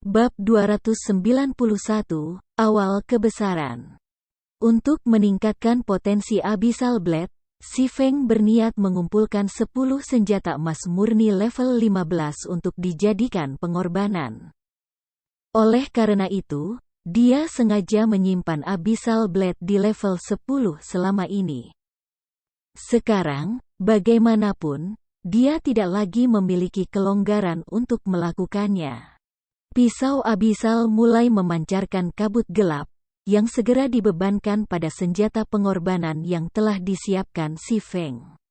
Bab 291, Awal Kebesaran. Untuk meningkatkan potensi Abyssal Blade, Si Feng berniat mengumpulkan 10 senjata emas murni level 15 untuk dijadikan pengorbanan. Oleh karena itu, dia sengaja menyimpan Abyssal Blade di level 10 selama ini. Sekarang, bagaimanapun, dia tidak lagi memiliki kelonggaran untuk melakukannya. Pisau Abyssal mulai memancarkan kabut gelap, yang segera dibebankan pada senjata pengorbanan yang telah disiapkan Si Feng.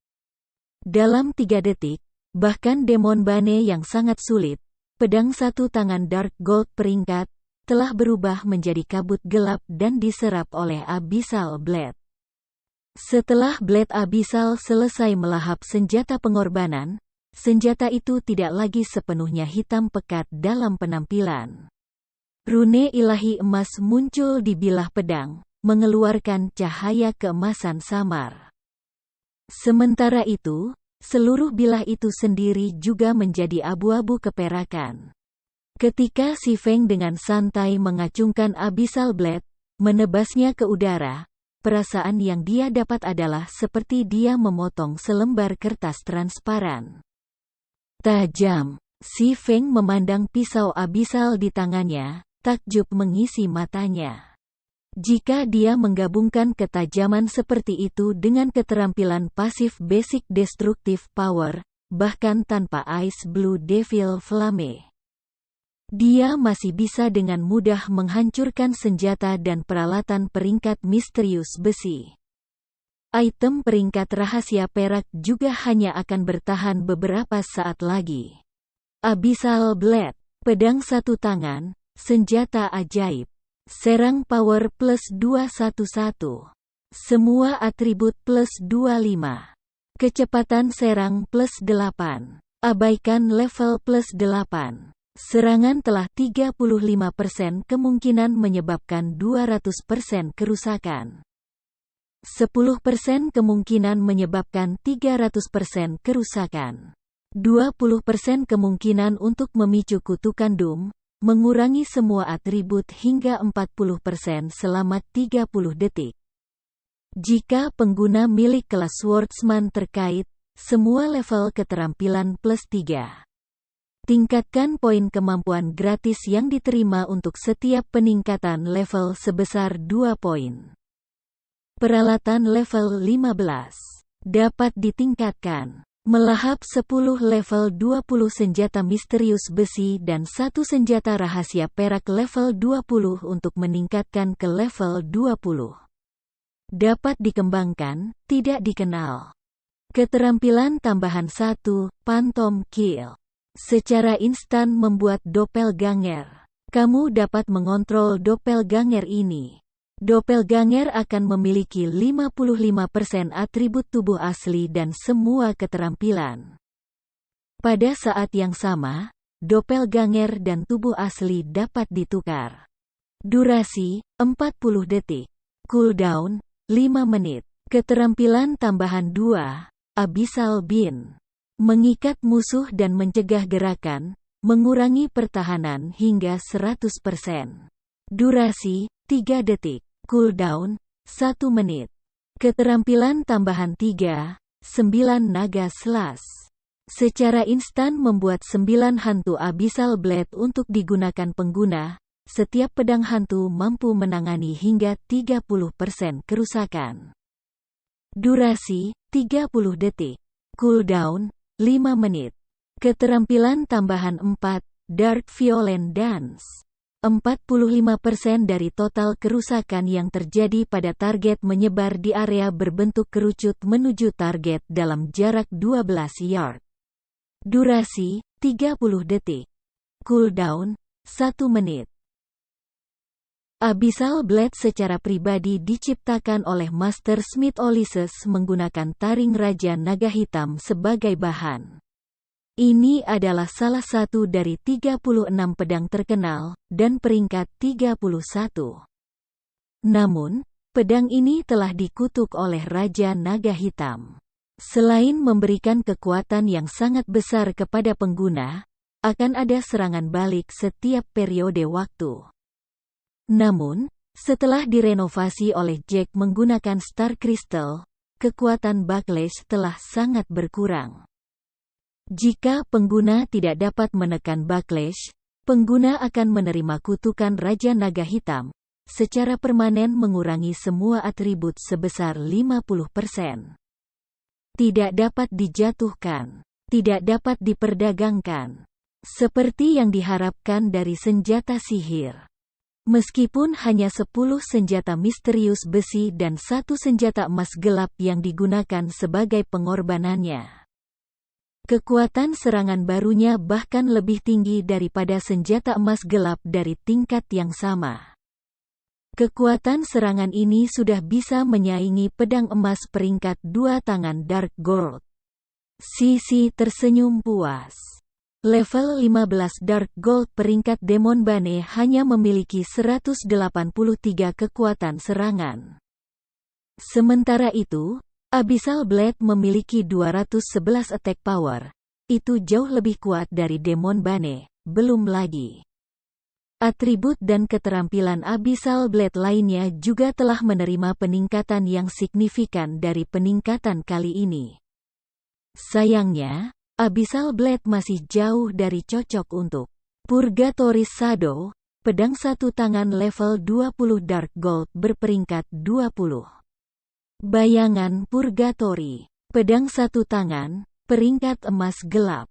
Dalam 3 detik, bahkan Demon Bane yang sangat sulit, pedang satu tangan Dark Gold peringkat, telah berubah menjadi kabut gelap dan diserap oleh Abyssal Blade. Setelah Blade Abyssal selesai melahap senjata pengorbanan, senjata itu tidak lagi sepenuhnya hitam pekat dalam penampilan. Rune ilahi emas muncul di bilah pedang, mengeluarkan cahaya keemasan samar. Sementara itu, seluruh bilah itu sendiri juga menjadi abu-abu keperakan. Ketika Si Feng dengan santai mengacungkan Abyssal Blade, menebasnya ke udara, perasaan yang dia dapat adalah seperti dia memotong selembar kertas transparan. Tajam, Si Feng memandang pisau Abyssal di tangannya, takjub mengisi matanya. Jika dia menggabungkan ketajaman seperti itu dengan keterampilan pasif basic destructive power, bahkan tanpa Ice Blue Devil Flame, dia masih bisa dengan mudah menghancurkan senjata dan peralatan peringkat misterius besi. Item peringkat rahasia perak juga hanya akan bertahan beberapa saat lagi. Abyssal Blade, pedang satu tangan, senjata ajaib. Serang power plus 211. Semua atribut plus 25. Kecepatan serang plus 8. Abaikan level plus 8. Serangan telah 35% kemungkinan menyebabkan 200% kerusakan. 10% kemungkinan menyebabkan 300% kerusakan. 20% kemungkinan untuk memicu kutukan Doom, mengurangi semua atribut hingga 40% selama 30 detik. Jika pengguna milik kelas Swordsman terkait, semua level keterampilan plus 3. Tingkatkan poin kemampuan gratis yang diterima untuk setiap peningkatan level sebesar 2 poin. Peralatan level 15 dapat ditingkatkan. Melahap 10 level 20 senjata misterius besi dan 1 senjata rahasia perak level 20 untuk meningkatkan ke level 20. Dapat dikembangkan, tidak dikenal. Keterampilan tambahan 1, Phantom Kill. Secara instan membuat doppelganger. Kamu dapat mengontrol doppelganger ini. Doppelganger akan memiliki 55% atribut tubuh asli dan semua keterampilan. Pada saat yang sama, doppelganger dan tubuh asli dapat ditukar. Durasi, 40 detik. Cooldown, 5 menit. Keterampilan tambahan 2, Abyssal Beam. Mengikat musuh dan mencegah gerakan, mengurangi pertahanan hingga 100%. Durasi, 3 detik. Cooldown, 1 menit. Keterampilan tambahan 3, 9 Naga Slash. Secara instan membuat 9 hantu Abyssal Blade untuk digunakan pengguna, setiap pedang hantu mampu menangani hingga 30% kerusakan. Durasi, 30 detik. Cooldown, 5 menit. Keterampilan tambahan 4, Dark Violent Dance. 45% dari total kerusakan yang terjadi pada target menyebar di area berbentuk kerucut menuju target dalam jarak 12 yard. Durasi, 30 detik. Cooldown, 1 menit. Abyssal Blade secara pribadi diciptakan oleh Master Smith Ulysses menggunakan taring Raja Naga Hitam sebagai bahan. Ini adalah salah satu dari 36 pedang terkenal, dan peringkat 31. Namun, pedang ini telah dikutuk oleh Raja Naga Hitam. Selain memberikan kekuatan yang sangat besar kepada pengguna, akan ada serangan balik setiap periode waktu. Namun, setelah direnovasi oleh Jack menggunakan Star Crystal, kekuatan backlash telah sangat berkurang. Jika pengguna tidak dapat menekan backlash, pengguna akan menerima kutukan Raja Naga Hitam, secara permanen mengurangi semua atribut sebesar 50%. Tidak dapat dijatuhkan, tidak dapat diperdagangkan, seperti yang diharapkan dari senjata sihir. Meskipun hanya 10 senjata misterius besi dan 1 senjata emas gelap yang digunakan sebagai pengorbanannya. Kekuatan serangan barunya bahkan lebih tinggi daripada senjata emas gelap dari tingkat yang sama. Kekuatan serangan ini sudah bisa menyaingi pedang emas peringkat 2 tangan Dark Gold. Sisi tersenyum puas. Level 15 Dark Gold peringkat Demon Bane hanya memiliki 183 kekuatan serangan. Sementara itu, Abyssal Blade memiliki 211 attack power. Itu jauh lebih kuat dari Demon Bane, belum lagi. Atribut dan keterampilan Abyssal Blade lainnya juga telah menerima peningkatan yang signifikan dari peningkatan kali ini. Sayangnya, Abyssal Blade masih jauh dari cocok untuk Purgatory Shadow, pedang satu tangan level 20 Dark Gold berperingkat 20. Bayangan Purgatory, pedang satu tangan, peringkat emas gelap.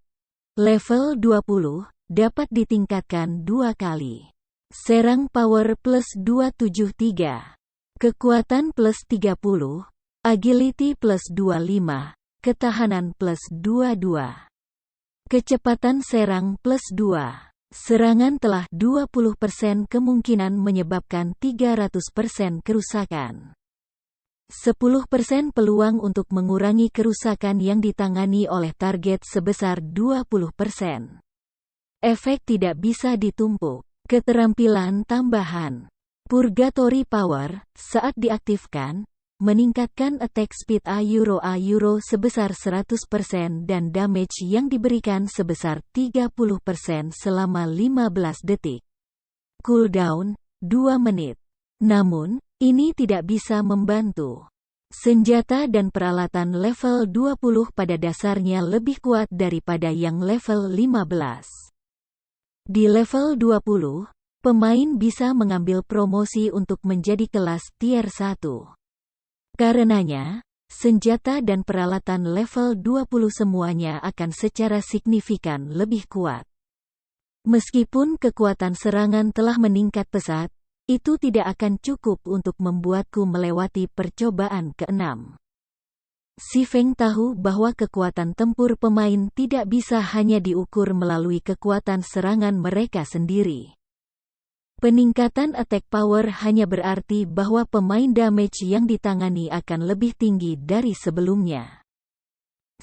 Level 20, dapat ditingkatkan 2 kali. Serang power plus 273. Kekuatan plus 30. Agility plus 25. Ketahanan plus 22. Kecepatan serang plus 2. Serangan telah 20% kemungkinan menyebabkan 300% kerusakan. 10% peluang untuk mengurangi kerusakan yang ditangani oleh target sebesar 20%. Efek tidak bisa ditumpuk. Keterampilan tambahan. Purgatory Power, saat diaktifkan, meningkatkan attack speed A euro sebesar 100% dan damage yang diberikan sebesar 30% selama 15 detik. Cooldown, 2 menit. Namun, ini tidak bisa membantu. Senjata dan peralatan level 20 pada dasarnya lebih kuat daripada yang level 15. Di level 20, pemain bisa mengambil promosi untuk menjadi kelas tier 1. Karenanya, senjata dan peralatan level 20 semuanya akan secara signifikan lebih kuat. Meskipun kekuatan serangan telah meningkat pesat, itu tidak akan cukup untuk membuatku melewati percobaan ke-6. Si Feng tahu bahwa kekuatan tempur pemain tidak bisa hanya diukur melalui kekuatan serangan mereka sendiri. Peningkatan attack power hanya berarti bahwa pemain damage yang ditangani akan lebih tinggi dari sebelumnya.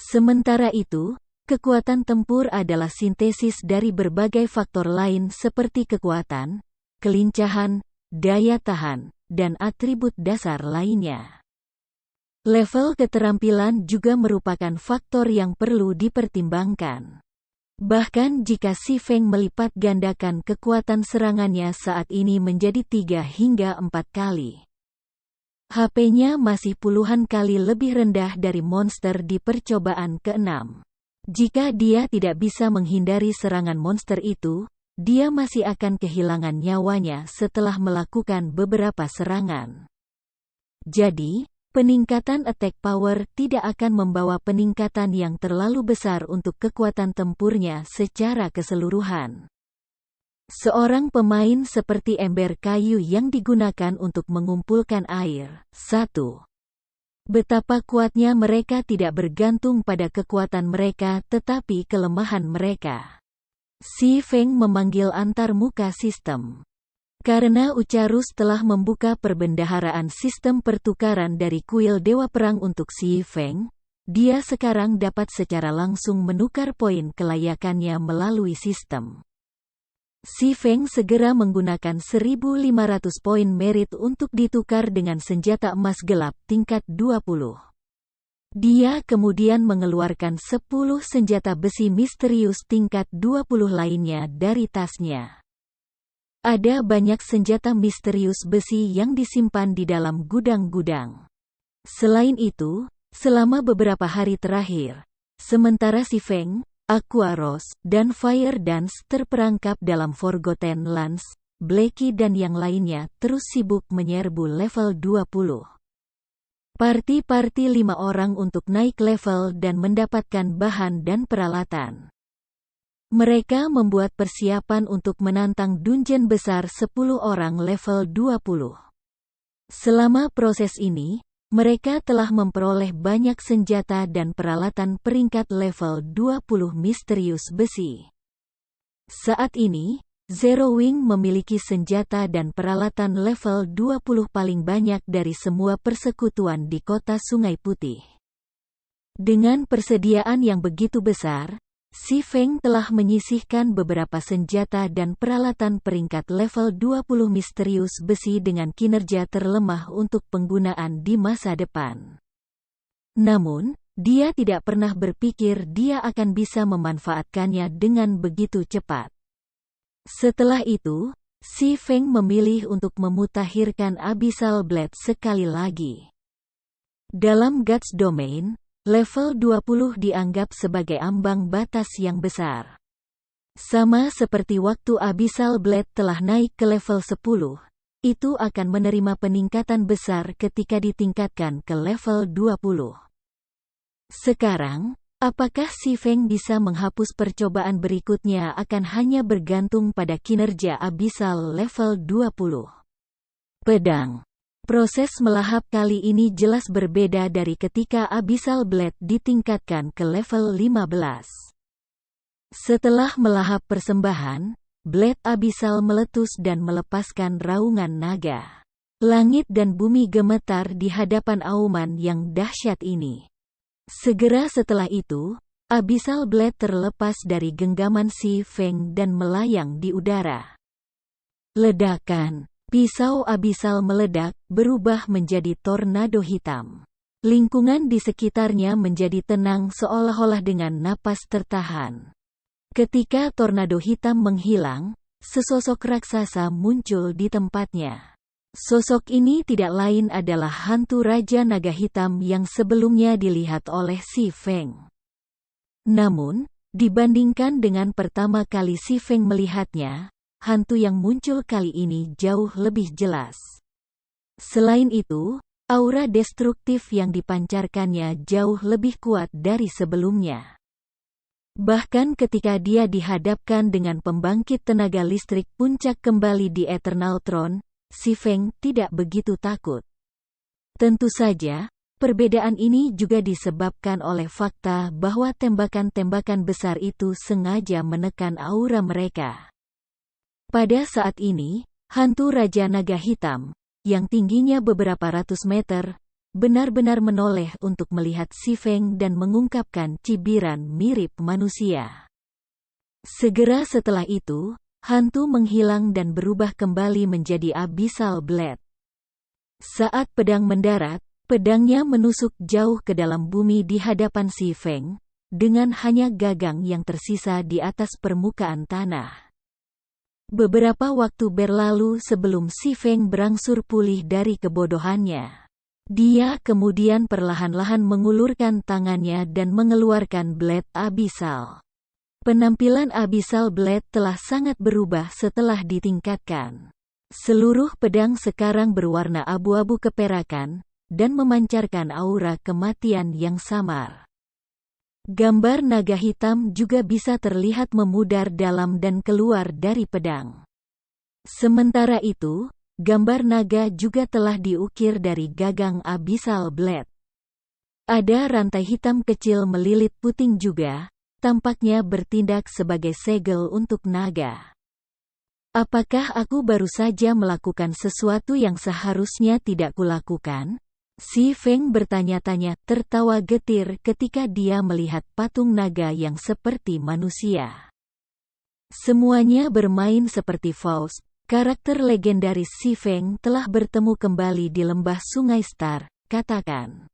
Sementara itu, kekuatan tempur adalah sintesis dari berbagai faktor lain seperti kekuatan, kelincahan, daya tahan, dan atribut dasar lainnya. Level keterampilan juga merupakan faktor yang perlu dipertimbangkan. Bahkan jika Si Feng melipat gandakan kekuatan serangannya saat ini menjadi 3 hingga 4 kali. HP-nya masih puluhan kali lebih rendah dari monster di percobaan ke-6. Jika dia tidak bisa menghindari serangan monster itu, dia masih akan kehilangan nyawanya setelah melakukan beberapa serangan. Jadi, peningkatan attack power tidak akan membawa peningkatan yang terlalu besar untuk kekuatan tempurnya secara keseluruhan. Seorang pemain seperti ember kayu yang digunakan untuk mengumpulkan air. 1. Betapa kuatnya mereka tidak bergantung pada kekuatan mereka tetapi kelemahan mereka. Si Feng memanggil antarmuka sistem. Karena Ucarus telah membuka perbendaharaan sistem pertukaran dari kuil Dewa Perang untuk Si Feng, dia sekarang dapat secara langsung menukar poin kelayakannya melalui sistem. Si Feng segera menggunakan 1.500 poin merit untuk ditukar dengan senjata emas gelap tingkat 20. Dia kemudian mengeluarkan 10 senjata besi misterius tingkat 20 lainnya dari tasnya. Ada banyak senjata misterius besi yang disimpan di dalam gudang-gudang. Selain itu, selama beberapa hari terakhir, sementara si Feng, Aquaros, dan Fire Dance terperangkap dalam Forgotten Lands, Blackie dan yang lainnya terus sibuk menyerbu level 20. Parti-parti 5 orang untuk naik level dan mendapatkan bahan dan peralatan. Mereka membuat persiapan untuk menantang dungeon besar 10 orang level 20. Selama proses ini, mereka telah memperoleh banyak senjata dan peralatan peringkat level 20 misterius besi. Saat ini, Zero Wing memiliki senjata dan peralatan level 20 paling banyak dari semua persekutuan di kota Sungai Putih. Dengan persediaan yang begitu besar, si Feng telah menyisihkan beberapa senjata dan peralatan peringkat level 20 misterius besi dengan kinerja terlemah untuk penggunaan di masa depan. Namun, dia tidak pernah berpikir dia akan bisa memanfaatkannya dengan begitu cepat. Setelah itu, si Feng memilih untuk memutakhirkan Abyssal Blade sekali lagi. Dalam Guts Domain, level 20 dianggap sebagai ambang batas yang besar. Sama seperti waktu Abyssal Blade telah naik ke level 10, itu akan menerima peningkatan besar ketika ditingkatkan ke level 20. Sekarang, apakah si Feng bisa menghapus percobaan berikutnya akan hanya bergantung pada kinerja Abyssal level 20. Pedang. Proses melahap kali ini jelas berbeda dari ketika Abyssal Blade ditingkatkan ke level 15. Setelah melahap persembahan, Blade Abyssal meletus dan melepaskan raungan naga. Langit dan bumi gemetar di hadapan auman yang dahsyat ini. Segera setelah itu, Abyssal Blade terlepas dari genggaman si Feng dan melayang di udara. Ledakan. Pisau Abyssal meledak, berubah menjadi tornado hitam. Lingkungan di sekitarnya menjadi tenang seolah-olah dengan napas tertahan. Ketika tornado hitam menghilang, sesosok raksasa muncul di tempatnya. Sosok ini tidak lain adalah hantu Raja Naga Hitam yang sebelumnya dilihat oleh si Feng. Namun, dibandingkan dengan pertama kali si Feng melihatnya, hantu yang muncul kali ini jauh lebih jelas. Selain itu, aura destruktif yang dipancarkannya jauh lebih kuat dari sebelumnya. Bahkan ketika dia dihadapkan dengan pembangkit tenaga listrik puncak kembali di Eternal Throne, si Feng tidak begitu takut. Tentu saja, perbedaan ini juga disebabkan oleh fakta bahwa tembakan-tembakan besar itu sengaja menekan aura mereka. Pada saat ini, hantu Raja Naga Hitam, yang tingginya beberapa ratus meter, benar-benar menoleh untuk melihat si Feng dan mengungkapkan cibiran mirip manusia. Segera setelah itu, hantu menghilang dan berubah kembali menjadi Abyssal Blade. Saat pedang mendarat, pedangnya menusuk jauh ke dalam bumi di hadapan si Feng, dengan hanya gagang yang tersisa di atas permukaan tanah. Beberapa waktu berlalu sebelum si Feng berangsur pulih dari kebodohannya. Dia kemudian perlahan-lahan mengulurkan tangannya dan mengeluarkan Blade Abyssal. Penampilan Abyssal Blade telah sangat berubah setelah ditingkatkan. Seluruh pedang sekarang berwarna abu-abu keperakan, dan memancarkan aura kematian yang samar. Gambar naga hitam juga bisa terlihat memudar dalam dan keluar dari pedang. Sementara itu, gambar naga juga telah diukir dari gagang Abyssal Blade. Ada rantai hitam kecil melilit puting juga, tampaknya bertindak sebagai segel untuk naga. Apakah aku baru saja melakukan sesuatu yang seharusnya tidak kulakukan? Si Feng bertanya-tanya, tertawa getir ketika dia melihat patung naga yang seperti manusia. Semuanya bermain seperti Faust, karakter legendaris si Feng telah bertemu kembali di lembah Sungai Star, katakan.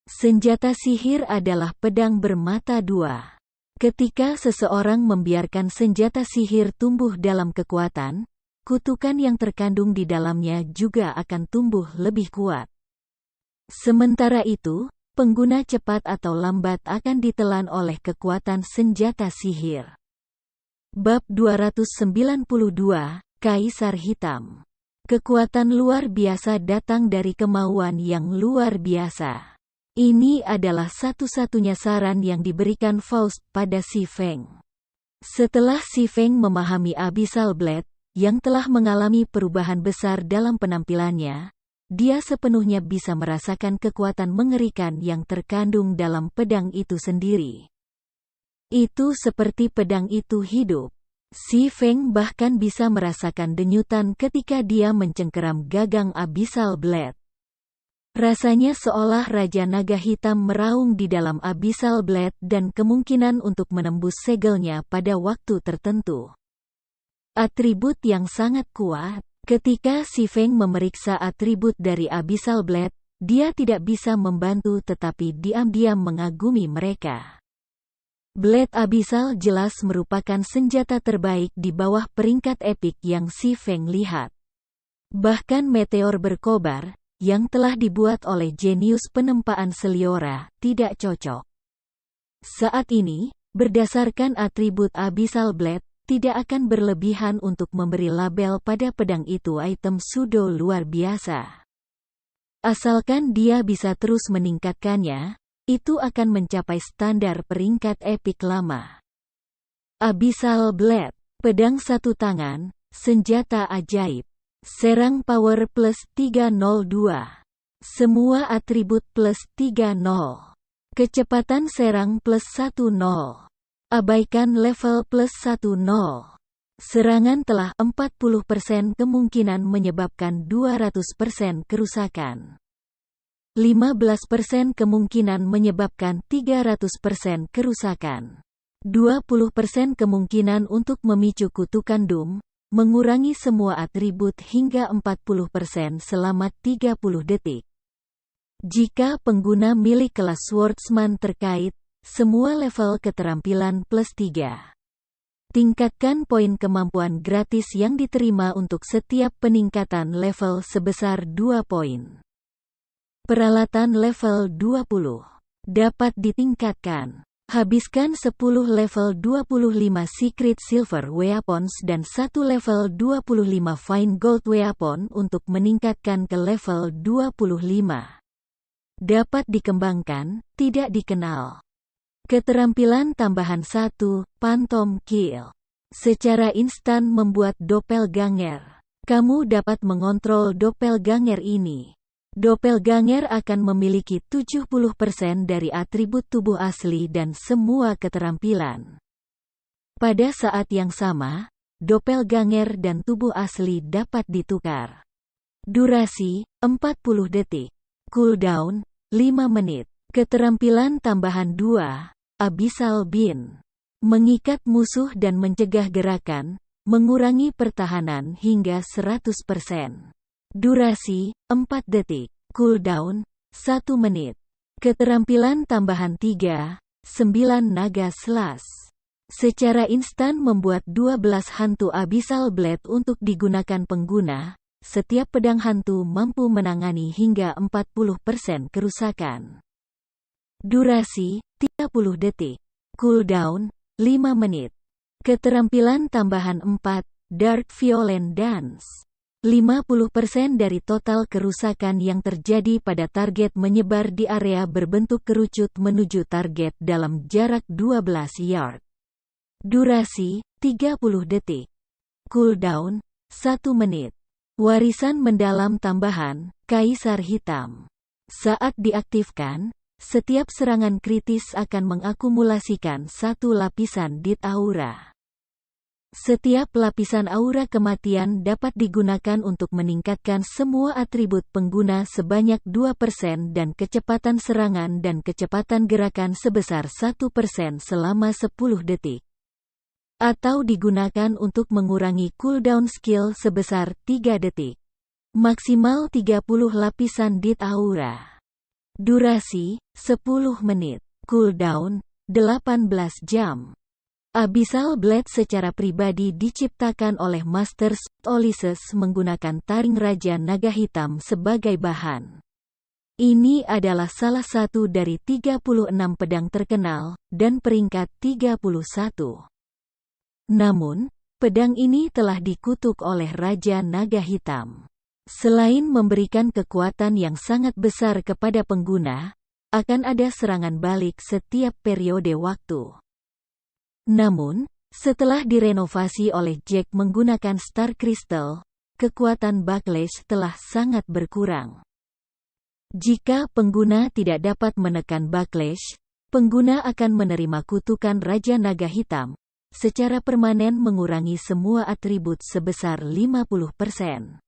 Senjata sihir adalah pedang bermata dua. Ketika seseorang membiarkan senjata sihir tumbuh dalam kekuatan, kutukan yang terkandung di dalamnya juga akan tumbuh lebih kuat. Sementara itu, pengguna cepat atau lambat akan ditelan oleh kekuatan senjata sihir. Bab 292, Kaisar Hitam. Kekuatan luar biasa datang dari kemauan yang luar biasa. Ini adalah satu-satunya saran yang diberikan Faust pada Si Feng. Setelah Si Feng memahami Abyssal Blade, yang telah mengalami perubahan besar dalam penampilannya, dia sepenuhnya bisa merasakan kekuatan mengerikan yang terkandung dalam pedang itu sendiri. Itu seperti pedang itu hidup. Si Feng bahkan bisa merasakan denyutan ketika dia mencengkeram gagang Abyssal Blade. Rasanya seolah Raja Naga Hitam meraung di dalam Abyssal Blade dan kemungkinan untuk menembus segelnya pada waktu tertentu. Atribut yang sangat kuat. Ketika Si Feng memeriksa atribut dari Abyssal Blade, dia tidak bisa membantu tetapi diam-diam mengagumi mereka. Blade Abyssal jelas merupakan senjata terbaik di bawah peringkat epik yang Si Feng lihat. Bahkan meteor berkobar, yang telah dibuat oleh jenius penempaan Seliora, tidak cocok. Saat ini, berdasarkan atribut Abyssal Blade, tidak akan berlebihan untuk memberi label pada pedang itu item pseudo luar biasa. Asalkan dia bisa terus meningkatkannya, itu akan mencapai standar peringkat epik lama. Abyssal Blade, pedang satu tangan, senjata ajaib. Serang power plus 302. Semua atribut plus 30. Kecepatan serang plus 10. Abaikan level plus 10. Serangan telah 40% kemungkinan menyebabkan 200% kerusakan. 15% kemungkinan menyebabkan 300% kerusakan. 20% kemungkinan untuk memicu kutukan Doom, mengurangi semua atribut hingga 40% selama 30 detik. Jika pengguna milik kelas Swordsman terkait, semua level keterampilan plus 3. Tingkatkan poin kemampuan gratis yang diterima untuk setiap peningkatan level sebesar 2 poin. Peralatan level 20. Dapat ditingkatkan. Habiskan 10 level 25 Secret Silver Weapons dan 1 level 25 Fine Gold Weapon untuk meningkatkan ke level 25. Dapat dikembangkan, tidak dikenal. Keterampilan tambahan 1, Phantom Kill. Secara instan membuat doppelganger. Kamu dapat mengontrol doppelganger ini. Doppelganger akan memiliki 70% dari atribut tubuh asli dan semua keterampilan. Pada saat yang sama, doppelganger dan tubuh asli dapat ditukar. Durasi, 40 detik. Cooldown, 5 menit. Keterampilan tambahan 2, Abyssal Beam. Mengikat musuh dan mencegah gerakan, mengurangi pertahanan hingga 100%. Durasi, 4 detik. Cooldown, 1 menit. Keterampilan tambahan 3, 9 Naga Slash. Secara instan membuat 12 hantu Abyssal Blade untuk digunakan pengguna. Setiap pedang hantu mampu menangani hingga 40% kerusakan. Durasi, 30 detik. Cooldown, 5 menit. Keterampilan tambahan 4, Dark Violent Dance. 50% dari total kerusakan yang terjadi pada target menyebar di area berbentuk kerucut menuju target dalam jarak 12 yard. Durasi, 30 detik. Cooldown, 1 menit. Warisan mendalam tambahan, Kaisar Hitam. Saat diaktifkan, setiap serangan kritis akan mengakumulasikan 1 lapisan dit aura. Setiap lapisan aura kematian dapat digunakan untuk meningkatkan semua atribut pengguna sebanyak 2% dan kecepatan serangan dan kecepatan gerakan sebesar 1% selama 10 detik. Atau digunakan untuk mengurangi cooldown skill sebesar 3 detik. Maksimal 30 lapisan dit aura. Durasi, 10 menit. Cooldown, 18 jam. Abyssal Blade secara pribadi diciptakan oleh Master Sword Ulysses menggunakan taring Raja Naga Hitam sebagai bahan. Ini adalah salah satu dari 36 pedang terkenal, dan peringkat 31. Namun, pedang ini telah dikutuk oleh Raja Naga Hitam. Selain memberikan kekuatan yang sangat besar kepada pengguna, akan ada serangan balik setiap periode waktu. Namun, setelah direnovasi oleh Jack menggunakan Star Crystal, kekuatan backlash telah sangat berkurang. Jika pengguna tidak dapat menekan backlash, pengguna akan menerima kutukan Raja Naga Hitam, secara permanen mengurangi semua atribut sebesar 50%.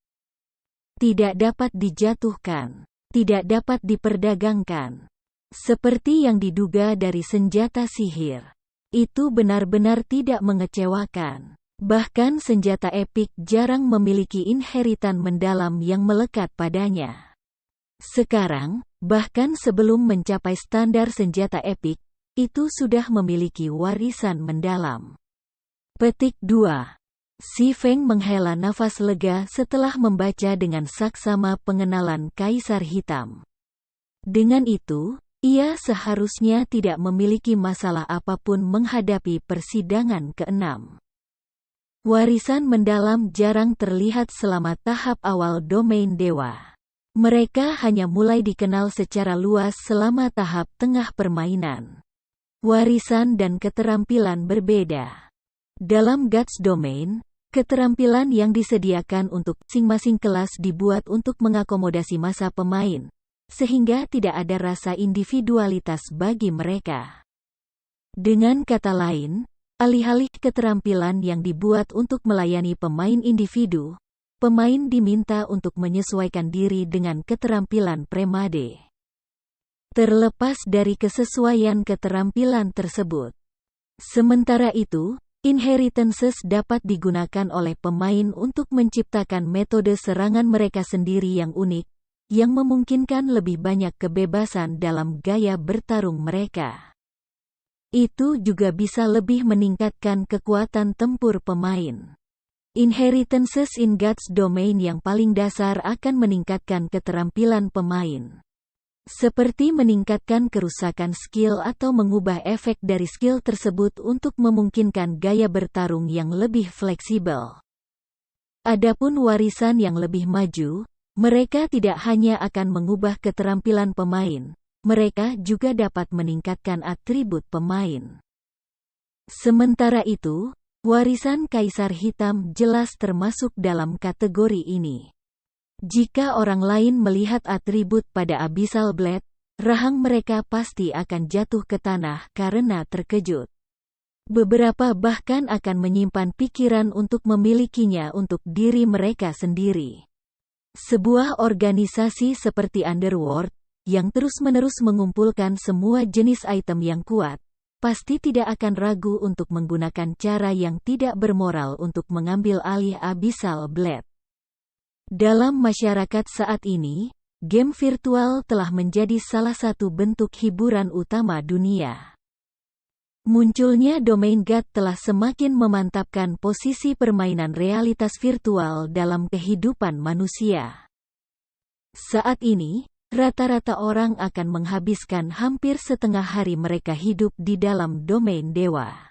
Tidak dapat dijatuhkan, tidak dapat diperdagangkan. Seperti yang diduga dari senjata sihir. Itu benar-benar tidak mengecewakan. Bahkan senjata epik jarang memiliki inheritan mendalam yang melekat padanya. Sekarang, bahkan sebelum mencapai standar senjata epik, itu sudah memiliki warisan mendalam. Petik 2. Si Feng menghela nafas lega setelah membaca dengan saksama pengenalan Kaisar Hitam. Dengan itu, ia seharusnya tidak memiliki masalah apapun menghadapi persidangan ke-6. Warisan mendalam jarang terlihat selama tahap awal domain dewa. Mereka hanya mulai dikenal secara luas selama tahap tengah permainan. Warisan dan keterampilan berbeda. Dalam Gods Domain, keterampilan yang disediakan untuk masing-masing kelas dibuat untuk mengakomodasi masa pemain, sehingga tidak ada rasa individualitas bagi mereka. Dengan kata lain, alih-alih keterampilan yang dibuat untuk melayani pemain individu, pemain diminta untuk menyesuaikan diri dengan keterampilan premade. Terlepas dari kesesuaian keterampilan tersebut. Sementara itu, inheritances dapat digunakan oleh pemain untuk menciptakan metode serangan mereka sendiri yang unik, yang memungkinkan lebih banyak kebebasan dalam gaya bertarung mereka. Itu juga bisa lebih meningkatkan kekuatan tempur pemain. Inheritances in Gods Domain yang paling dasar akan meningkatkan keterampilan pemain. Seperti meningkatkan kerusakan skill atau mengubah efek dari skill tersebut untuk memungkinkan gaya bertarung yang lebih fleksibel. Adapun warisan yang lebih maju, mereka tidak hanya akan mengubah keterampilan pemain, mereka juga dapat meningkatkan atribut pemain. Sementara itu, warisan Kaisar Hitam jelas termasuk dalam kategori ini. Jika orang lain melihat atribut pada Abyssal Blade, rahang mereka pasti akan jatuh ke tanah karena terkejut. Beberapa bahkan akan menyimpan pikiran untuk memilikinya untuk diri mereka sendiri. Sebuah organisasi seperti Underworld, yang terus-menerus mengumpulkan semua jenis item yang kuat, pasti tidak akan ragu untuk menggunakan cara yang tidak bermoral untuk mengambil alih Abyssal Blade. Dalam masyarakat saat ini, game virtual telah menjadi salah satu bentuk hiburan utama dunia. Munculnya Domain God telah semakin memantapkan posisi permainan realitas virtual dalam kehidupan manusia. Saat ini, rata-rata orang akan menghabiskan hampir setengah hari mereka hidup di dalam domain dewa.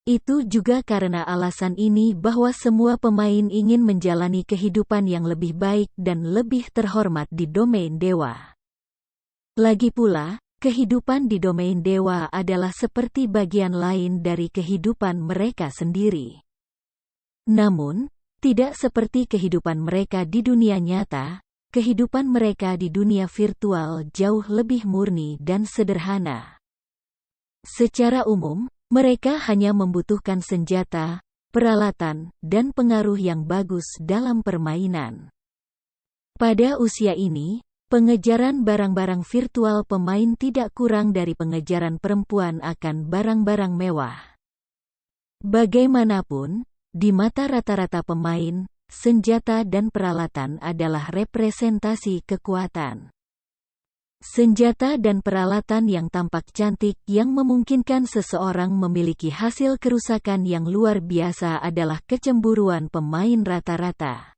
Itu juga karena alasan ini bahwa semua pemain ingin menjalani kehidupan yang lebih baik dan lebih terhormat di domain dewa. Lagi pula, kehidupan di domain dewa adalah seperti bagian lain dari kehidupan mereka sendiri. Namun, tidak seperti kehidupan mereka di dunia nyata, kehidupan mereka di dunia virtual jauh lebih murni dan sederhana. Secara umum, mereka hanya membutuhkan senjata, peralatan, dan pengaruh yang bagus dalam permainan. Pada usia ini, pengejaran barang-barang virtual pemain tidak kurang dari pengejaran perempuan akan barang-barang mewah. Bagaimanapun, di mata rata-rata pemain, senjata dan peralatan adalah representasi kekuatan. Senjata dan peralatan yang tampak cantik yang memungkinkan seseorang memiliki hasil kerusakan yang luar biasa adalah kecemburuan pemain rata-rata.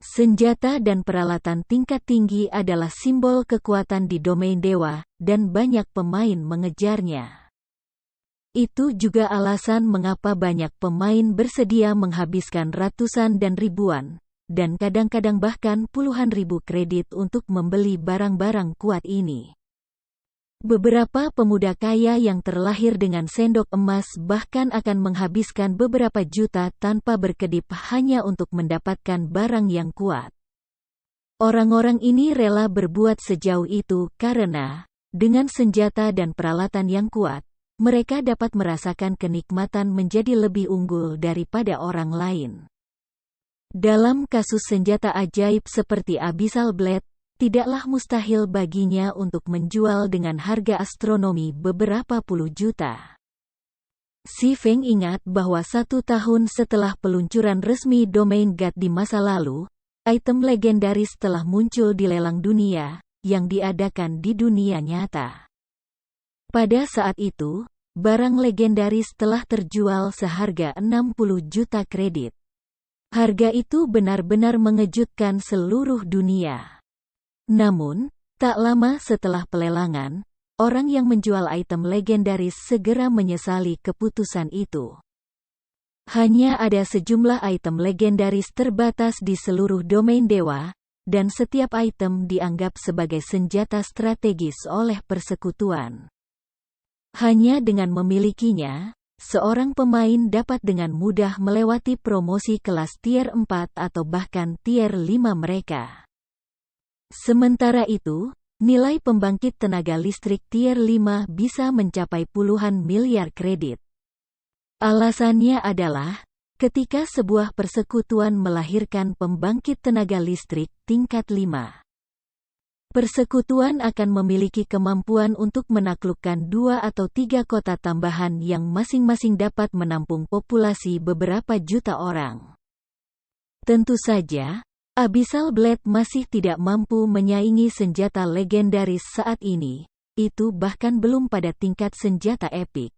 Senjata dan peralatan tingkat tinggi adalah simbol kekuatan di domain dewa, dan banyak pemain mengejarnya. Itu juga alasan mengapa banyak pemain bersedia menghabiskan ratusan dan ribuan, dan kadang-kadang bahkan puluhan ribu kredit untuk membeli barang-barang kuat ini. Beberapa pemuda kaya yang terlahir dengan sendok emas bahkan akan menghabiskan beberapa juta tanpa berkedip hanya untuk mendapatkan barang yang kuat. Orang-orang ini rela berbuat sejauh itu karena, dengan senjata dan peralatan yang kuat, mereka dapat merasakan kenikmatan menjadi lebih unggul daripada orang lain. Dalam kasus senjata ajaib seperti Abyssal Blade, tidaklah mustahil baginya untuk menjual dengan harga astronomi beberapa puluh juta. Si Feng ingat bahwa 1 tahun setelah peluncuran resmi domain God di masa lalu, item legendaris telah muncul di lelang dunia, yang diadakan di dunia nyata. Pada saat itu, barang legendaris telah terjual seharga 60 juta kredit. Harga itu benar-benar mengejutkan seluruh dunia. Namun, tak lama setelah pelelangan, orang yang menjual item legendaris segera menyesali keputusan itu. Hanya ada sejumlah item legendaris terbatas di seluruh domain dewa, dan setiap item dianggap sebagai senjata strategis oleh persekutuan. Hanya dengan memilikinya, seorang pemain dapat dengan mudah melewati promosi kelas tier 4 atau bahkan tier 5 mereka. Sementara itu, nilai pembangkit tenaga listrik tier 5 bisa mencapai puluhan miliar kredit. Alasannya adalah, ketika sebuah persekutuan melahirkan pembangkit tenaga listrik tingkat 5. Persekutuan akan memiliki kemampuan untuk menaklukkan 2 atau 3 kota tambahan yang masing-masing dapat menampung populasi beberapa juta orang. Tentu saja, Abyssal Blade masih tidak mampu menyaingi senjata legendaris saat ini, itu bahkan belum pada tingkat senjata epik.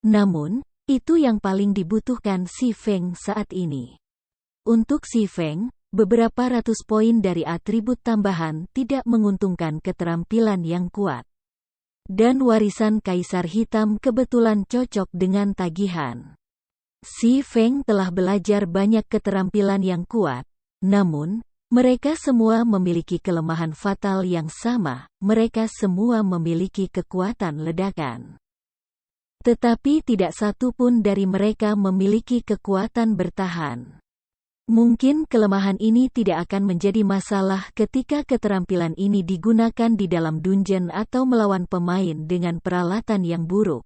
Namun, itu yang paling dibutuhkan Si Feng saat ini. Untuk Si Feng, beberapa ratus poin dari atribut tambahan tidak menguntungkan keterampilan yang kuat. Dan warisan Kaisar Hitam kebetulan cocok dengan tagihan. Si Feng telah belajar banyak keterampilan yang kuat, namun, mereka semua memiliki kelemahan fatal yang sama, mereka semua memiliki kekuatan ledakan. Tetapi tidak satu pun dari mereka memiliki kekuatan bertahan. Mungkin kelemahan ini tidak akan menjadi masalah ketika keterampilan ini digunakan di dalam dungeon atau melawan pemain dengan peralatan yang buruk.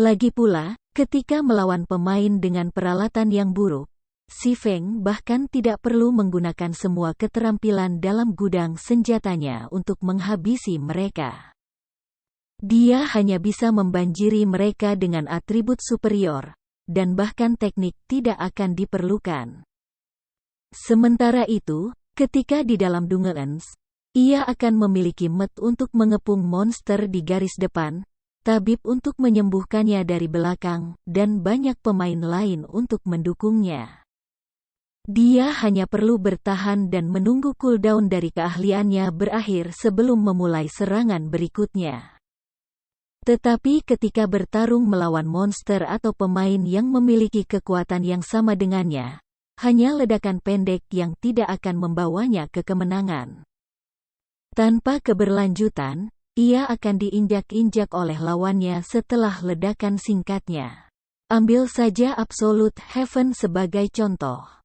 Lagi pula, ketika melawan pemain dengan peralatan yang buruk, Si Feng bahkan tidak perlu menggunakan semua keterampilan dalam gudang senjatanya untuk menghabisi mereka. Dia hanya bisa membanjiri mereka dengan atribut superior, dan bahkan teknik tidak akan diperlukan. Sementara itu, ketika di dalam Dungeons, ia akan memiliki met untuk mengepung monster di garis depan, tabib untuk menyembuhkannya dari belakang, dan banyak pemain lain untuk mendukungnya. Dia hanya perlu bertahan dan menunggu cooldown dari keahliannya berakhir sebelum memulai serangan berikutnya. Tetapi ketika bertarung melawan monster atau pemain yang memiliki kekuatan yang sama dengannya, hanya ledakan pendek yang tidak akan membawanya ke kemenangan. Tanpa keberlanjutan, ia akan diinjak-injak oleh lawannya setelah ledakan singkatnya. Ambil saja Absolute Heaven sebagai contoh.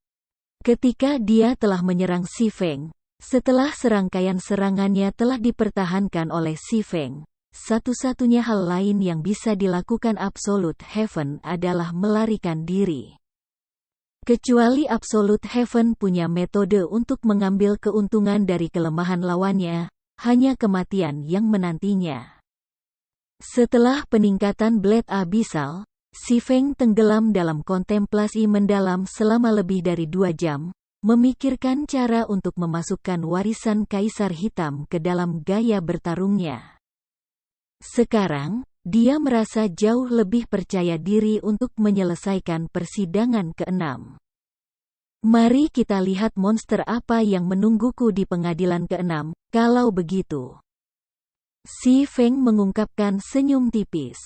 Ketika dia telah menyerang Si Feng, setelah serangkaian serangannya telah dipertahankan oleh Si Feng, satu-satunya hal lain yang bisa dilakukan Absolute Heaven adalah melarikan diri. Kecuali Absolute Heaven punya metode untuk mengambil keuntungan dari kelemahan lawannya, hanya kematian yang menantinya. Setelah peningkatan Blade Abyssal, Si Feng tenggelam dalam kontemplasi mendalam selama lebih dari 2 jam, memikirkan cara untuk memasukkan warisan Kaisar Hitam ke dalam gaya bertarungnya. Sekarang, dia merasa jauh lebih percaya diri untuk menyelesaikan persidangan ke-6. Mari kita lihat monster apa yang menungguku di pengadilan ke-6, kalau begitu. Si Feng mengungkapkan senyum tipis.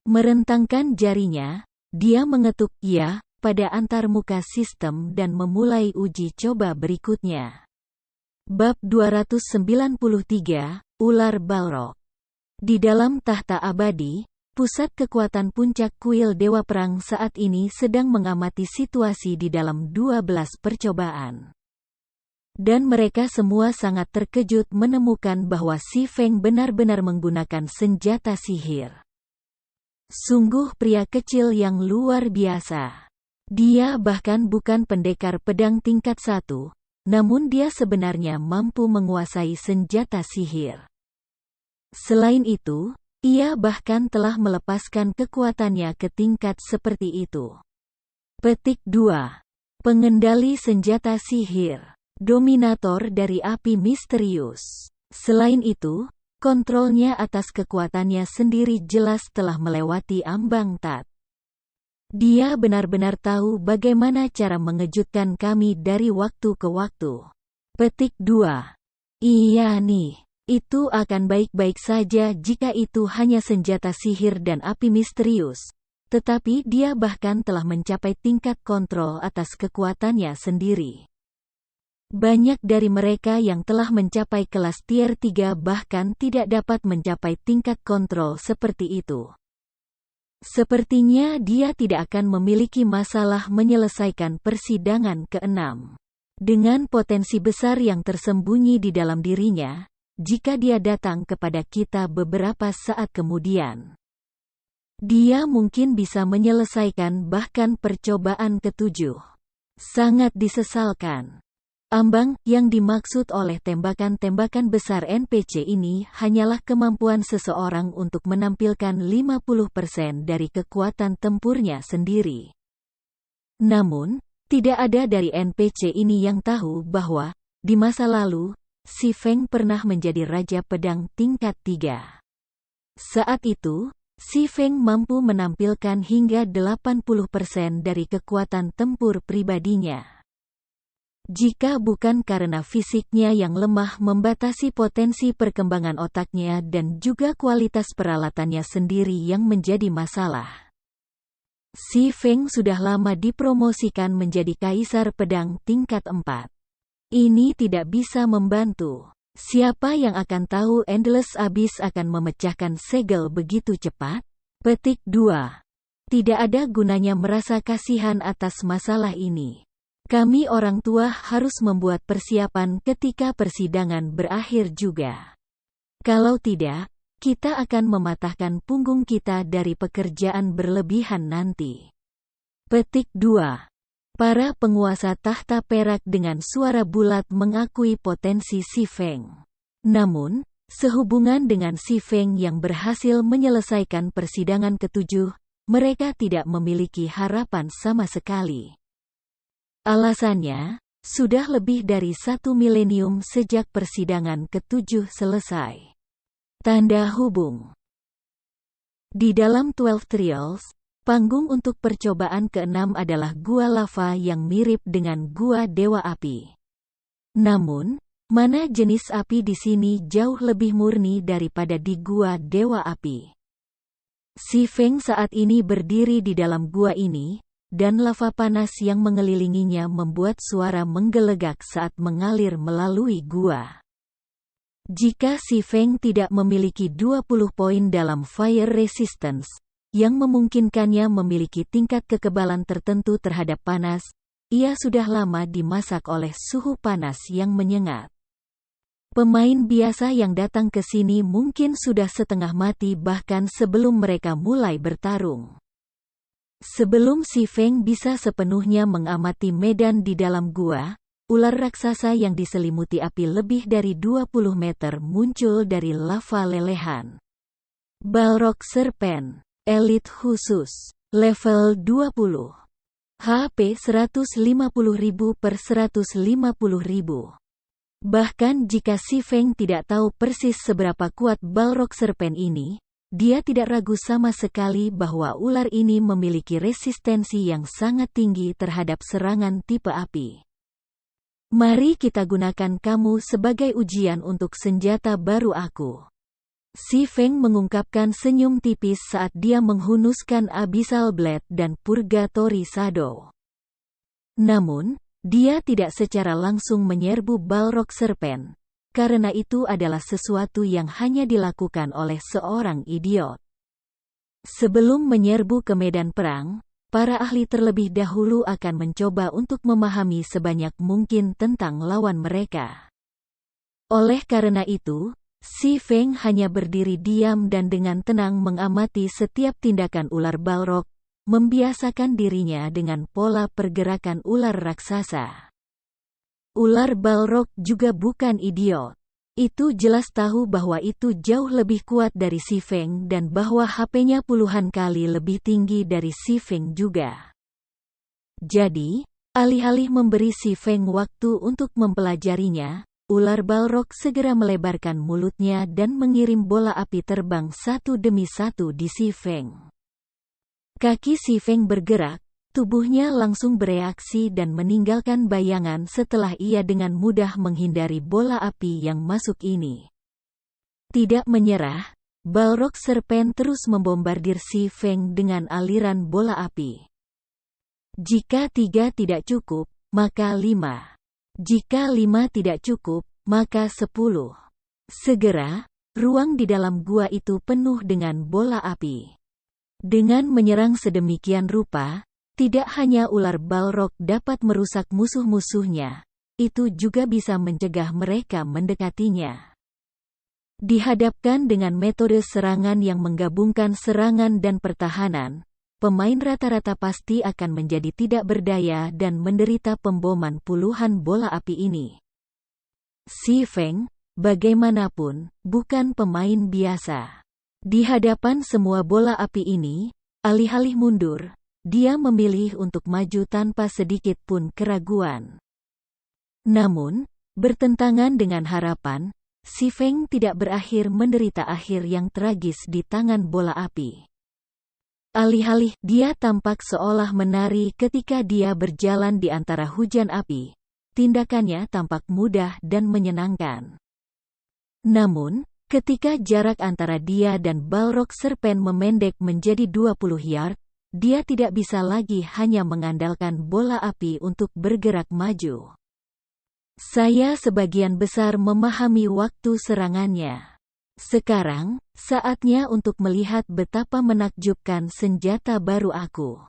Merentangkan jarinya, dia mengetuk "ya" pada antarmuka sistem dan memulai uji coba berikutnya. Bab 293, Ular Balrog. Di dalam tahta abadi, pusat kekuatan puncak kuil Dewa Perang saat ini sedang mengamati situasi di dalam 12 percobaan. Dan mereka semua sangat terkejut menemukan bahwa Si Feng benar-benar menggunakan senjata sihir. Sungguh pria kecil yang luar biasa. Dia bahkan bukan pendekar pedang tingkat 1, namun dia sebenarnya mampu menguasai senjata sihir. Selain itu, ia bahkan telah melepaskan kekuatannya ke tingkat seperti itu. Petik 2. Pengendali senjata sihir. Dominator dari api misterius. Selain itu, kontrolnya atas kekuatannya sendiri jelas telah melewati ambang tat. Dia benar-benar tahu bagaimana cara mengejutkan kami dari waktu ke waktu. Petik 2. Iya nih, itu akan baik-baik saja jika itu hanya senjata sihir dan api misterius. Tetapi dia bahkan telah mencapai tingkat kontrol atas kekuatannya sendiri. Banyak dari mereka yang telah mencapai kelas tier 3 bahkan tidak dapat mencapai tingkat kontrol seperti itu. Sepertinya dia tidak akan memiliki masalah menyelesaikan persidangan ke-6. Dengan potensi besar yang tersembunyi di dalam dirinya, jika dia datang kepada kita beberapa saat kemudian, dia mungkin bisa menyelesaikan bahkan percobaan ke-7. Sangat disesalkan. Ambang yang dimaksud oleh tembakan-tembakan besar NPC ini hanyalah kemampuan seseorang untuk menampilkan 50% dari kekuatan tempurnya sendiri. Namun, tidak ada dari NPC ini yang tahu bahwa, di masa lalu, Si Feng pernah menjadi Raja Pedang tingkat 3. Saat itu, Si Feng mampu menampilkan hingga 80% dari kekuatan tempur pribadinya. Jika bukan karena fisiknya yang lemah membatasi potensi perkembangan otaknya dan juga kualitas peralatannya sendiri yang menjadi masalah. Si Feng sudah lama dipromosikan menjadi Kaisar Pedang tingkat 4. Ini tidak bisa membantu. Siapa yang akan tahu Endless Abyss akan memecahkan segel begitu cepat? Petik 2. Tidak ada gunanya merasa kasihan atas masalah ini. Kami orang tua harus membuat persiapan ketika persidangan berakhir juga. Kalau tidak, kita akan mematahkan punggung kita dari pekerjaan berlebihan nanti. Petik 2. Para penguasa tahta perak dengan suara bulat mengakui potensi Si Feng. Namun, sehubungan dengan Si Feng yang berhasil menyelesaikan persidangan ke-7, mereka tidak memiliki harapan sama sekali. Alasannya, sudah lebih dari 1 milenium sejak persidangan ke-7 selesai. Tanda hubung. Di dalam 12 Trials, panggung untuk percobaan ke-6 adalah gua lava yang mirip dengan gua Dewa Api. Namun, mana jenis api di sini jauh lebih murni daripada di gua Dewa Api. Si Feng saat ini berdiri di dalam gua ini, dan lava panas yang mengelilinginya membuat suara menggelegak saat mengalir melalui gua. Jika Si Feng tidak memiliki 20 poin dalam Fire Resistance, yang memungkinkannya memiliki tingkat kekebalan tertentu terhadap panas, ia sudah lama dimasak oleh suhu panas yang menyengat. Pemain biasa yang datang ke sini mungkin sudah setengah mati bahkan sebelum mereka mulai bertarung. Sebelum Si Feng bisa sepenuhnya mengamati medan di dalam gua, ular raksasa yang diselimuti api lebih dari 20 meter muncul dari lava lelehan. Balrog Serpent, Elite khusus, level 20. HP 150.000 per 150.000. Bahkan jika Si Feng tidak tahu persis seberapa kuat Balrog Serpent ini, dia tidak ragu sama sekali bahwa ular ini memiliki resistensi yang sangat tinggi terhadap serangan tipe api. Mari kita gunakan kamu sebagai ujian untuk senjata baru aku. Si Feng mengungkapkan senyum tipis saat dia menghunuskan Abyssal Blade dan Purgatory Shadow. Namun, dia tidak secara langsung menyerbu Balrog Serpent, karena itu adalah sesuatu yang hanya dilakukan oleh seorang idiot. Sebelum menyerbu ke medan perang, para ahli terlebih dahulu akan mencoba untuk memahami sebanyak mungkin tentang lawan mereka. Oleh karena itu, Si Feng hanya berdiri diam dan dengan tenang mengamati setiap tindakan ular Balrog, membiasakan dirinya dengan pola pergerakan ular raksasa. Ular Balrog juga bukan idiot. Itu jelas tahu bahwa itu jauh lebih kuat dari Si Feng dan bahwa HP-nya puluhan kali lebih tinggi dari Si Feng juga. Jadi, alih-alih memberi Si Feng waktu untuk mempelajarinya, ular Balrog segera melebarkan mulutnya dan mengirim bola api terbang satu demi satu di Si Feng. Kaki Si Feng bergerak, tubuhnya langsung bereaksi dan meninggalkan bayangan setelah ia dengan mudah menghindari bola api yang masuk ini. Tidak menyerah, Balrog Serpent terus membombardir Si Feng dengan aliran bola api. Jika 3 tidak cukup, maka 5. Jika 5 tidak cukup, maka 10. Segera, ruang di dalam gua itu penuh dengan bola api. Dengan menyerang sedemikian rupa, tidak hanya ular Balrog dapat merusak musuh-musuhnya, itu juga bisa mencegah mereka mendekatinya. Dihadapkan dengan metode serangan yang menggabungkan serangan dan pertahanan, pemain rata-rata pasti akan menjadi tidak berdaya dan menderita pemboman puluhan bola api ini. Si Feng, bagaimanapun, bukan pemain biasa. Di hadapan semua bola api ini, alih-alih mundur, dia memilih untuk maju tanpa sedikit pun keraguan. Namun, bertentangan dengan harapan, Si Feng tidak berakhir menderita akhir yang tragis di tangan bola api. Alih-alih, dia tampak seolah menari ketika dia berjalan di antara hujan api. Tindakannya tampak mudah dan menyenangkan. Namun, ketika jarak antara dia dan Balrog Serpent memendek menjadi 20 yard, dia tidak bisa lagi hanya mengandalkan bola api untuk bergerak maju. Saya sebagian besar memahami waktu serangannya. Sekarang, saatnya untuk melihat betapa menakjubkan senjata baru aku.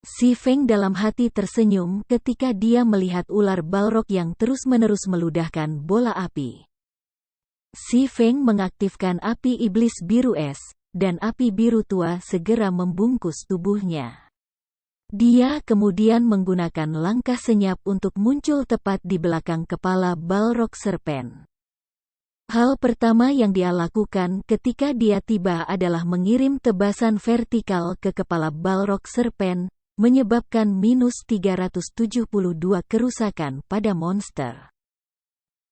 Si Feng dalam hati tersenyum ketika dia melihat ular Balrog yang terus-menerus meludahkan bola api. Si Feng mengaktifkan api iblis biru es, dan api biru tua segera membungkus tubuhnya. Dia kemudian menggunakan langkah senyap untuk muncul tepat di belakang kepala Balrog Serpent. Hal pertama yang dia lakukan ketika dia tiba adalah mengirim tebasan vertikal ke kepala Balrog Serpent, menyebabkan minus 372 kerusakan pada monster.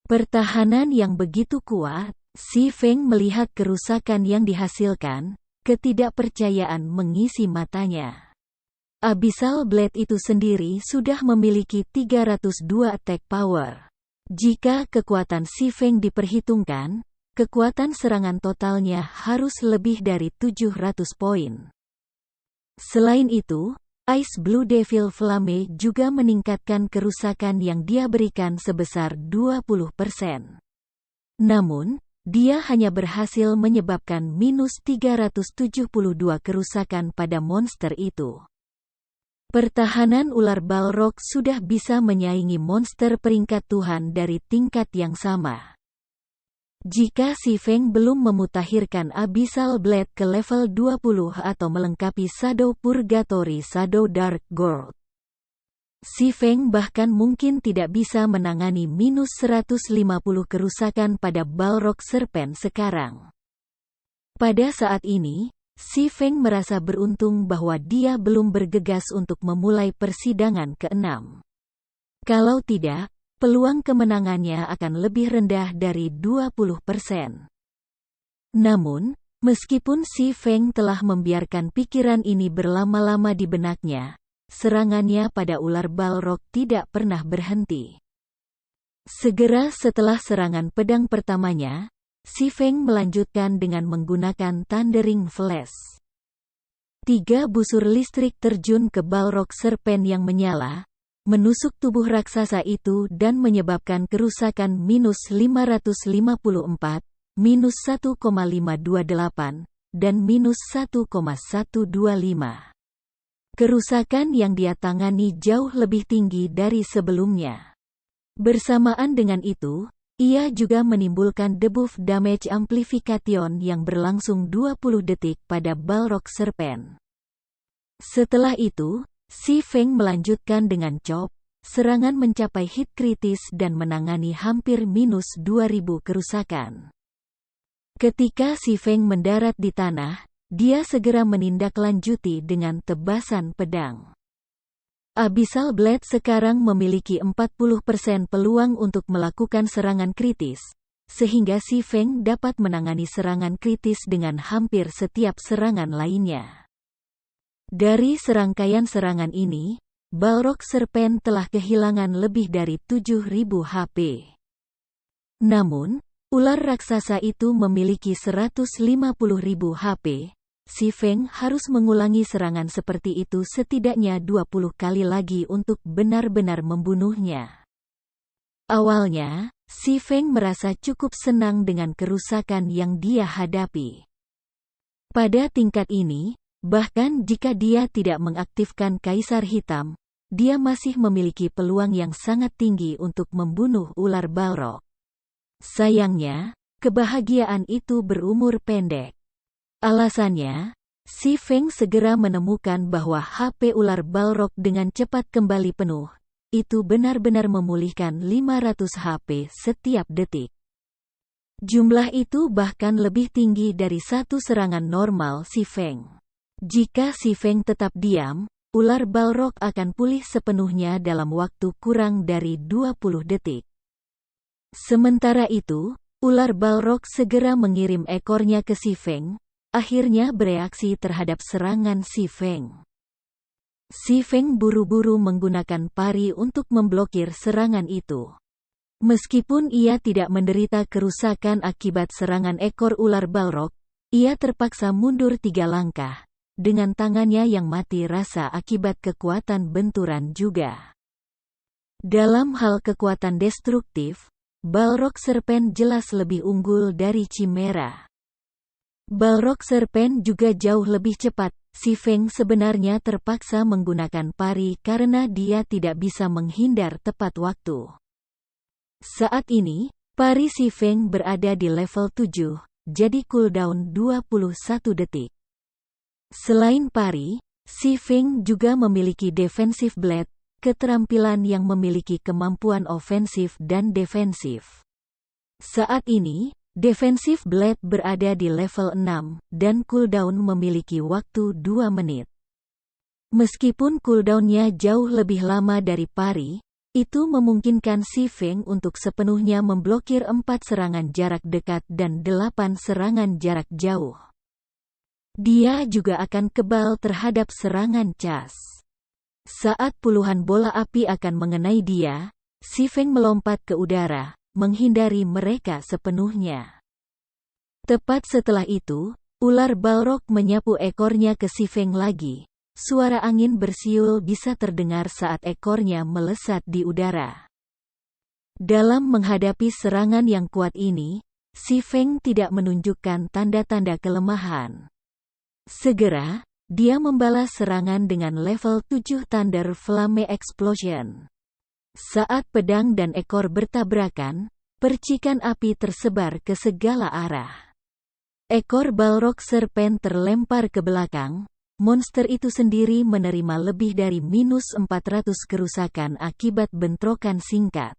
Pertahanan yang begitu kuat, Si Feng melihat kerusakan yang dihasilkan, ketidakpercayaan mengisi matanya. Abyssal Blade itu sendiri sudah memiliki 302 attack power. Jika kekuatan Si Feng diperhitungkan, kekuatan serangan totalnya harus lebih dari 700 poin. Selain itu, Ice Blue Devil Flame juga meningkatkan kerusakan yang dia berikan sebesar 20%. Namun, dia hanya berhasil menyebabkan minus 372 kerusakan pada monster itu. Pertahanan ular Balrog sudah bisa menyaingi monster peringkat Tuhan dari tingkat yang sama. Jika Si Feng belum memutakhirkan Abyssal Blade ke level 20 atau melengkapi Shadow Purgatory Shadow Dark Gold, Si Feng bahkan mungkin tidak bisa menangani minus 150 kerusakan pada Balrog Serpent sekarang. Pada saat ini, Si Feng merasa beruntung bahwa dia belum bergegas untuk memulai persidangan ke-6. Kalau tidak, peluang kemenangannya akan lebih rendah dari 20%. Namun, meskipun Si Feng telah membiarkan pikiran ini berlama-lama di benaknya, serangannya pada ular Balrog tidak pernah berhenti. Segera setelah serangan pedang pertamanya, Si Feng melanjutkan dengan menggunakan Thundering Flash. 3 busur listrik terjun ke Balrog Serpent yang menyala, menusuk tubuh raksasa itu dan menyebabkan kerusakan -554, -1,528, dan -1,125. Kerusakan yang dia tangani jauh lebih tinggi dari sebelumnya. Bersamaan dengan itu, ia juga menimbulkan debuff damage amplification yang berlangsung 20 detik pada Balrog Serpent. Setelah itu, Si Feng melanjutkan dengan chop, serangan mencapai hit kritis dan menangani hampir -2000 kerusakan. Ketika Si Feng mendarat di tanah, dia segera menindaklanjuti dengan tebasan pedang. Abyssal Blade sekarang memiliki 40% peluang untuk melakukan serangan kritis, sehingga Si Feng dapat menangani serangan kritis dengan hampir setiap serangan lainnya. Dari serangkaian serangan ini, Balrog Serpent telah kehilangan lebih dari 7.000 HP. Namun, ular raksasa itu memiliki 150.000 HP. Si Feng harus mengulangi serangan seperti itu setidaknya 20 kali lagi untuk benar-benar membunuhnya. Awalnya, Si Feng merasa cukup senang dengan kerusakan yang dia hadapi. Pada tingkat ini, bahkan jika dia tidak mengaktifkan Kaisar Hitam, dia masih memiliki peluang yang sangat tinggi untuk membunuh ular Balrog. Sayangnya, kebahagiaan itu berumur pendek. Alasannya, Si Feng segera menemukan bahwa HP ular Balrog dengan cepat kembali penuh. Itu benar-benar memulihkan 500 HP setiap detik. Jumlah itu bahkan lebih tinggi dari satu serangan normal Si Feng. Jika Si Feng tetap diam, ular Balrog akan pulih sepenuhnya dalam waktu kurang dari 20 detik. Sementara itu, ular Balrog segera mengirim ekornya ke Si Feng, akhirnya bereaksi terhadap serangan Si Feng. Si Feng buru-buru menggunakan pari untuk memblokir serangan itu. Meskipun ia tidak menderita kerusakan akibat serangan ekor ular Balrog, ia terpaksa mundur 3 langkah, dengan tangannya yang mati rasa akibat kekuatan benturan juga. Dalam hal kekuatan destruktif, Balrog Serpent jelas lebih unggul dari Chimera. Balrog Serpent juga jauh lebih cepat. Si Feng sebenarnya terpaksa menggunakan pari karena dia tidak bisa menghindar tepat waktu. Saat ini, pari Si Feng berada di level 7, jadi cooldown 21 detik. Selain pari, Si Feng juga memiliki Defensive Blade, keterampilan yang memiliki kemampuan ofensif dan defensif. Saat ini, Defensive Blade berada di level 6, dan cooldown memiliki waktu 2 menit. Meskipun cooldownnya jauh lebih lama dari pari, itu memungkinkan Si Feng untuk sepenuhnya memblokir 4 serangan jarak dekat dan 8 serangan jarak jauh. Dia juga akan kebal terhadap serangan cas. Saat puluhan bola api akan mengenai dia, Si Feng melompat ke udara, menghindari mereka sepenuhnya. Tepat setelah itu, ular Balrog menyapu ekornya ke Si Feng lagi. Suara angin bersiul bisa terdengar saat ekornya melesat di udara. Dalam menghadapi serangan yang kuat ini, Si Feng tidak menunjukkan tanda-tanda kelemahan. Segera, dia membalas serangan dengan level 7 Thunder Flame Explosion. Saat pedang dan ekor bertabrakan, percikan api tersebar ke segala arah. Ekor Balrog Serpent terlempar ke belakang, monster itu sendiri menerima lebih dari -400 kerusakan akibat bentrokan singkat.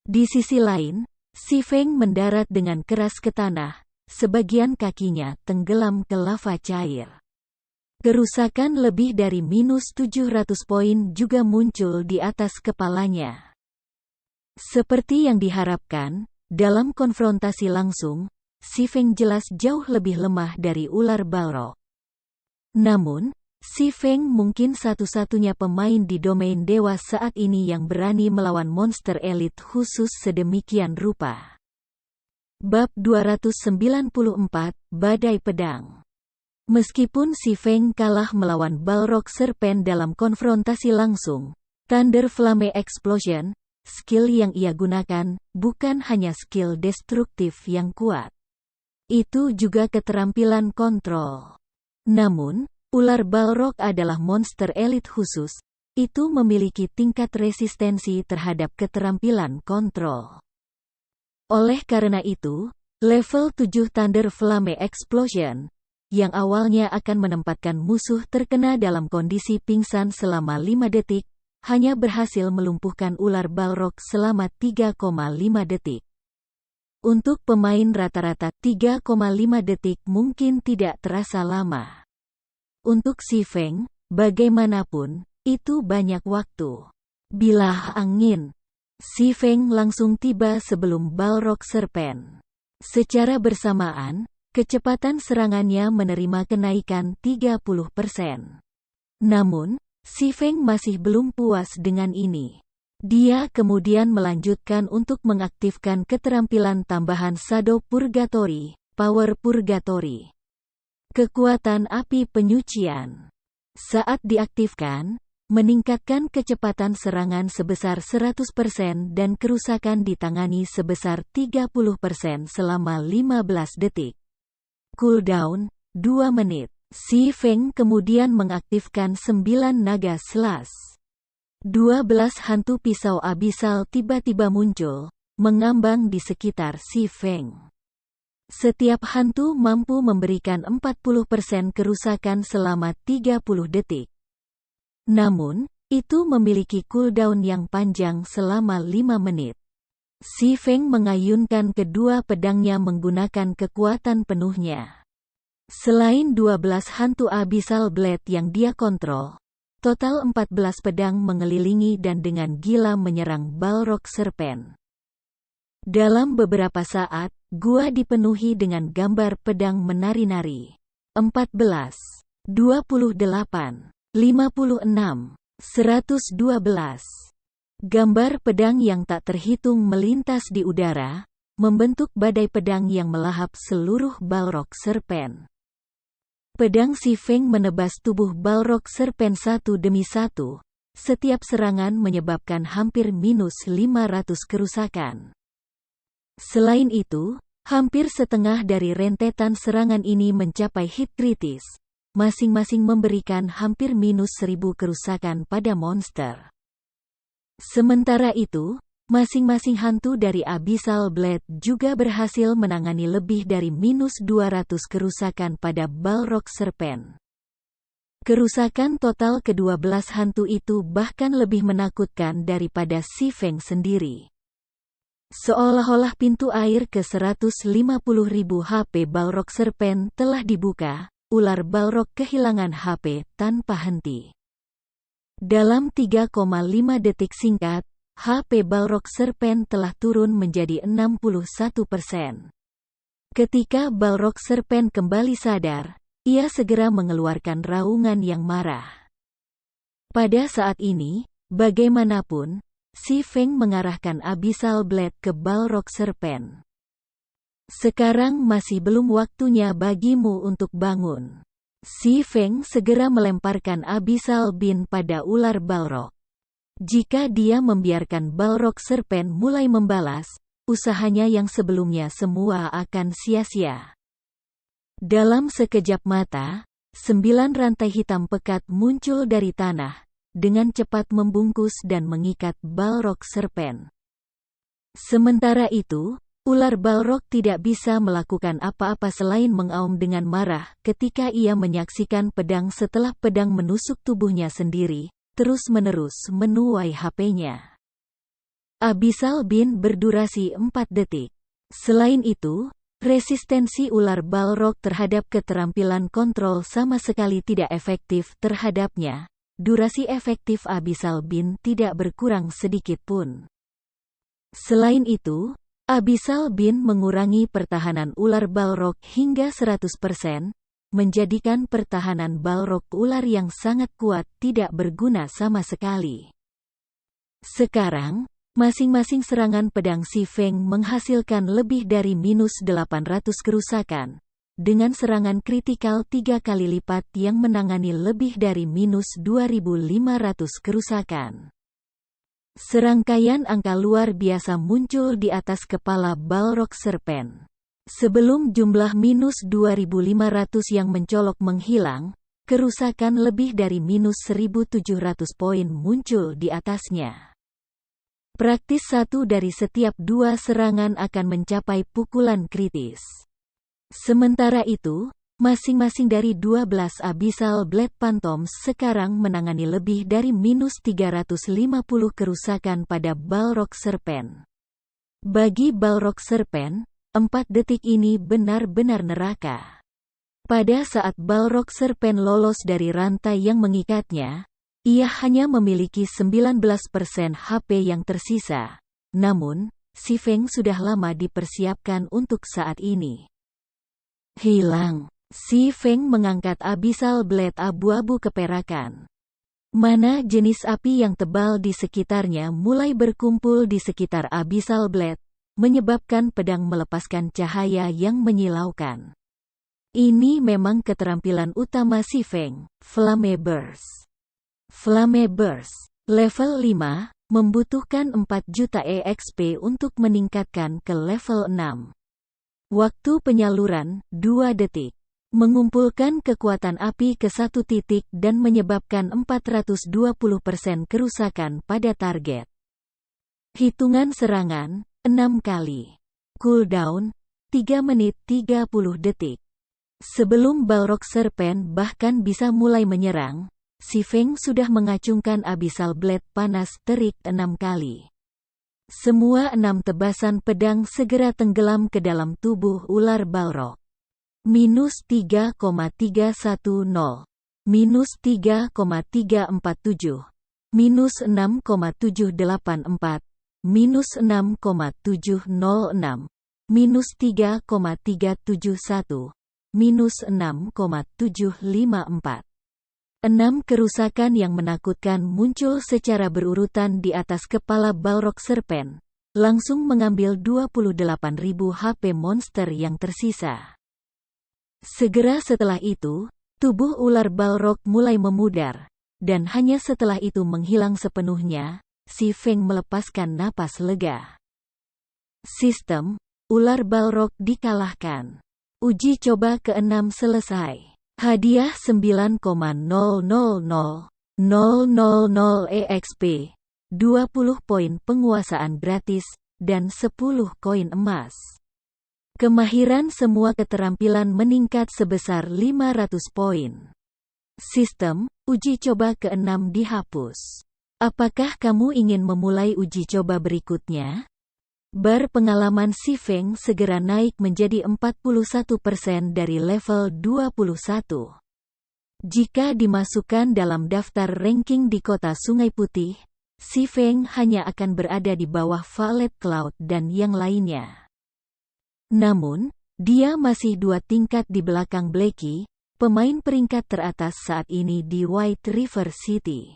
Di sisi lain, Si Feng mendarat dengan keras ke tanah, sebagian kakinya tenggelam ke lava cair. Kerusakan lebih dari -700 poin juga muncul di atas kepalanya. Seperti yang diharapkan, dalam konfrontasi langsung, Si Feng jelas jauh lebih lemah dari ular Balrog. Namun, Si Feng mungkin satu-satunya pemain di domain dewa saat ini yang berani melawan monster elit khusus sedemikian rupa. Bab 294, Badai Pedang. Meskipun Si Feng kalah melawan Balrog Serpent dalam konfrontasi langsung, Thunder Flame Explosion, skill yang ia gunakan, bukan hanya skill destruktif yang kuat. Itu juga keterampilan kontrol. Namun, ular Balrog adalah monster elit khusus, itu memiliki tingkat resistensi terhadap keterampilan kontrol. Oleh karena itu, level 7 Thunder Flame Explosion, yang awalnya akan menempatkan musuh terkena dalam kondisi pingsan selama 5 detik, hanya berhasil melumpuhkan ular Balrog selama 3,5 detik. Untuk pemain rata-rata 3,5 detik mungkin tidak terasa lama. Untuk Si Feng, bagaimanapun, itu banyak waktu. Bilah angin. Si Feng langsung tiba sebelum Balrog Serpent. Secara bersamaan, kecepatan serangannya menerima kenaikan 30%. Namun, Si Feng masih belum puas dengan ini. Dia kemudian melanjutkan untuk mengaktifkan keterampilan tambahan Shadow Purgatory, Power Purgatory. Kekuatan api penyucian. Saat diaktifkan, meningkatkan kecepatan serangan sebesar 100% dan kerusakan ditangani sebesar 30% selama 15 detik. Cooldown, 2 menit. Si Feng kemudian mengaktifkan 9 naga slash. 12 hantu pisau abisal tiba-tiba muncul, mengambang di sekitar Si Feng. Setiap hantu mampu memberikan 40% kerusakan selama 30 detik. Namun, itu memiliki cooldown yang panjang selama 5 menit. Si Feng mengayunkan kedua pedangnya menggunakan kekuatan penuhnya. Selain 12 hantu Abyssal Blade yang dia kontrol, total 14 pedang mengelilingi dan dengan gila menyerang Balrog Serpent. Dalam beberapa saat, gua dipenuhi dengan gambar pedang menari-nari. 14, 28, 56, 112. Gambar pedang yang tak terhitung melintas di udara, membentuk badai pedang yang melahap seluruh Balrog Serpent. Pedang Si Feng menebas tubuh Balrog Serpent satu demi satu. Setiap serangan menyebabkan hampir -500 kerusakan. Selain itu, hampir setengah dari rentetan serangan ini mencapai hit kritis, masing-masing memberikan hampir -1000 kerusakan pada monster. Sementara itu, masing-masing hantu dari Abyssal Blade juga berhasil menangani lebih dari -200 kerusakan pada Balrog Serpent. Kerusakan total ke-12 hantu itu bahkan lebih menakutkan daripada Si Feng sendiri. Seolah-olah pintu air ke 150.000 HP Balrog Serpent telah dibuka, ular Balrog kehilangan HP tanpa henti. Dalam 3,5 detik singkat, HP Balrog Serpent telah turun menjadi 61%. Ketika Balrog Serpent kembali sadar, ia segera mengeluarkan raungan yang marah. Pada saat ini, bagaimanapun, Si Feng mengarahkan Abyssal Blade ke Balrog Serpent. Sekarang masih belum waktunya bagimu untuk bangun. Si Feng segera melemparkan Abyssal Beam pada ular Balrog. Jika dia membiarkan Balrog Serpent mulai membalas, usahanya yang sebelumnya semua akan sia-sia. Dalam sekejap mata, 9 rantai hitam pekat muncul dari tanah, dengan cepat membungkus dan mengikat Balrog Serpent. Sementara itu, ular Balrog tidak bisa melakukan apa-apa selain mengaum dengan marah ketika ia menyaksikan pedang setelah pedang menusuk tubuhnya sendiri, terus-menerus menuai HP-nya. Abyssal Beam berdurasi 4 detik. Selain itu, Resistensi ular Balrog terhadap keterampilan kontrol sama sekali tidak efektif terhadapnya. Durasi efektif Abyssal Beam tidak berkurang sedikit pun. Selain itu, Abyssal Beam mengurangi pertahanan ular Balrog hingga 100%, menjadikan pertahanan Balrog ular yang sangat kuat tidak berguna sama sekali. Sekarang, masing-masing serangan pedang Si Feng menghasilkan lebih dari -800 kerusakan, dengan serangan kritikal 3 kali lipat yang menangani lebih dari -2.500 kerusakan. Serangkaian angka luar biasa muncul di atas kepala Balrog Serpent. Sebelum jumlah -2.500 yang mencolok menghilang, kerusakan lebih dari -1.700 poin muncul di atasnya. Praktis 1 dari setiap 2 serangan akan mencapai pukulan kritis. Sementara itu, masing-masing dari 12 Abyssal Blade Phantoms sekarang menangani lebih dari -350 kerusakan pada Balrog Serpent. Bagi Balrog Serpent, 4 detik ini benar-benar neraka. Pada saat Balrog Serpent lolos dari rantai yang mengikatnya, ia hanya memiliki 19% HP yang tersisa. Namun, Si Feng sudah lama dipersiapkan untuk saat ini. Hilang. Si Feng mengangkat Abyssal Blade abu-abu keperakan. Mana jenis api yang tebal di sekitarnya mulai berkumpul di sekitar Abyssal Blade, menyebabkan pedang melepaskan cahaya yang menyilaukan. Ini memang keterampilan utama Si Feng, Flame Burst. Flame Burst, level 5, membutuhkan 4 juta EXP untuk meningkatkan ke level 6. Waktu penyaluran, 2 detik. Mengumpulkan kekuatan api ke 1 titik dan menyebabkan 420% kerusakan pada target. Hitungan serangan, 6 kali. Cooldown, 3 menit 30 detik. Sebelum Balrog Serpent bahkan bisa mulai menyerang, Si Feng sudah mengacungkan Abyssal Blade panas terik 6 kali. Semua 6 tebasan pedang segera tenggelam ke dalam tubuh ular Balrog. -3,310, -3,347, -6,784, -6,706, -3,371, -6,754. 6 kerusakan yang menakutkan muncul secara berurutan di atas kepala Balrog Serpent, langsung mengambil 28.000 HP monster yang tersisa. Segera setelah itu, tubuh ular Balrog mulai memudar, dan hanya setelah itu menghilang sepenuhnya, Si Feng melepaskan napas lega. Sistem, ular Balrog dikalahkan. Uji coba ke-6 selesai. Hadiah 9,000,000 EXP, 20 poin penguasaan gratis, dan 10 koin emas. Kemahiran semua keterampilan meningkat sebesar 500 poin. Sistem, uji coba ke-6 dihapus. Apakah kamu ingin memulai uji coba berikutnya? Bar pengalaman Si Feng segera naik menjadi 41% dari level 21. Jika dimasukkan dalam daftar ranking di kota Sungai Putih, Si Feng hanya akan berada di bawah Violet Cloud dan yang lainnya. Namun, dia masih 2 tingkat di belakang Blackie, pemain peringkat teratas saat ini di White River City.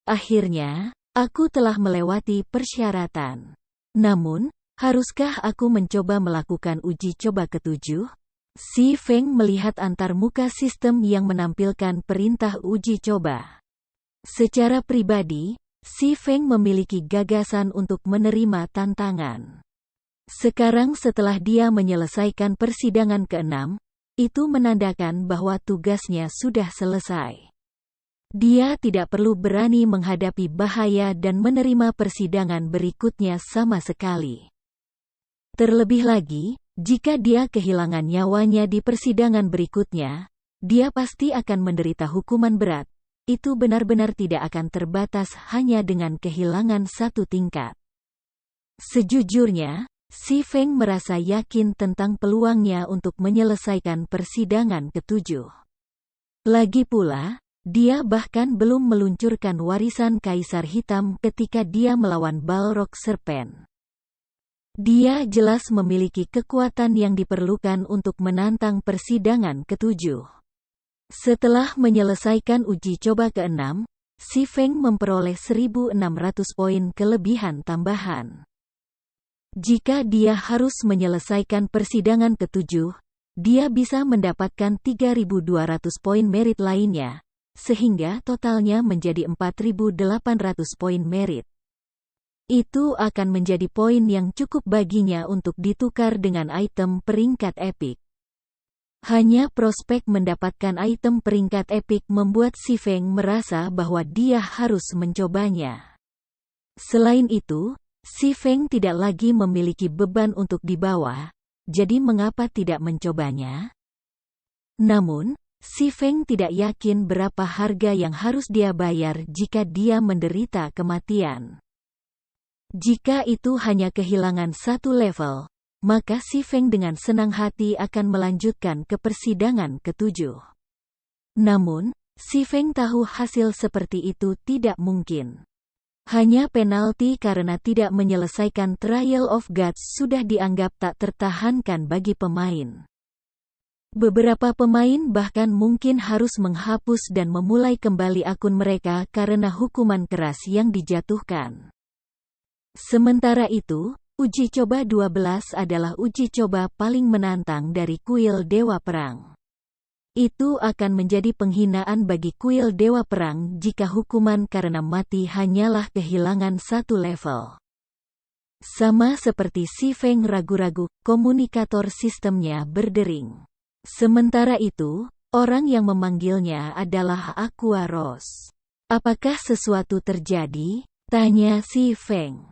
Akhirnya, aku telah melewati persyaratan. Namun, haruskah aku mencoba melakukan uji coba ke-7? Si Feng melihat antarmuka sistem yang menampilkan perintah uji coba. Secara pribadi, Si Feng memiliki gagasan untuk menerima tantangan. Sekarang setelah dia menyelesaikan persidangan ke-6, itu menandakan bahwa tugasnya sudah selesai. Dia tidak perlu berani menghadapi bahaya dan menerima persidangan berikutnya sama sekali. Terlebih lagi, jika dia kehilangan nyawanya di persidangan berikutnya, dia pasti akan menderita hukuman berat. Itu benar-benar tidak akan terbatas hanya dengan kehilangan 1 tingkat. Sejujurnya, Si Feng merasa yakin tentang peluangnya untuk menyelesaikan persidangan ketujuh. Lagi pula, dia bahkan belum meluncurkan warisan Kaisar Hitam ketika dia melawan Balrog Serpent. Dia jelas memiliki kekuatan yang diperlukan untuk menantang persidangan ketujuh. Setelah menyelesaikan uji coba ke-6, Si Feng memperoleh 1.600 poin kelebihan tambahan. Jika dia harus menyelesaikan persidangan ketujuh, dia bisa mendapatkan 3.200 poin merit lainnya, sehingga totalnya menjadi 4.800 poin merit. Itu akan menjadi poin yang cukup baginya untuk ditukar dengan item peringkat epik. Hanya prospek mendapatkan item peringkat epik membuat Si Feng merasa bahwa dia harus mencobanya. Selain itu, Si Feng tidak lagi memiliki beban untuk dibawa, jadi mengapa tidak mencobanya? Namun, Si Feng tidak yakin berapa harga yang harus dia bayar jika dia menderita kematian. Jika itu hanya kehilangan satu level, maka Si Feng dengan senang hati akan melanjutkan ke persidangan ketujuh. Namun, Si Feng tahu hasil seperti itu tidak mungkin. Hanya penalti karena tidak menyelesaikan Trial of Gods sudah dianggap tak tertahankan bagi pemain. Beberapa pemain bahkan mungkin harus menghapus dan memulai kembali akun mereka karena hukuman keras yang dijatuhkan. Sementara itu, uji coba 12 adalah uji coba paling menantang dari kuil Dewa Perang. Itu akan menjadi penghinaan bagi kuil Dewa Perang jika hukuman karena mati hanyalah kehilangan satu level. Sama seperti Si Feng ragu-ragu, komunikator sistemnya berdering. Sementara itu, orang yang memanggilnya adalah Aqua Rose. "Apakah sesuatu terjadi?" tanya Si Feng.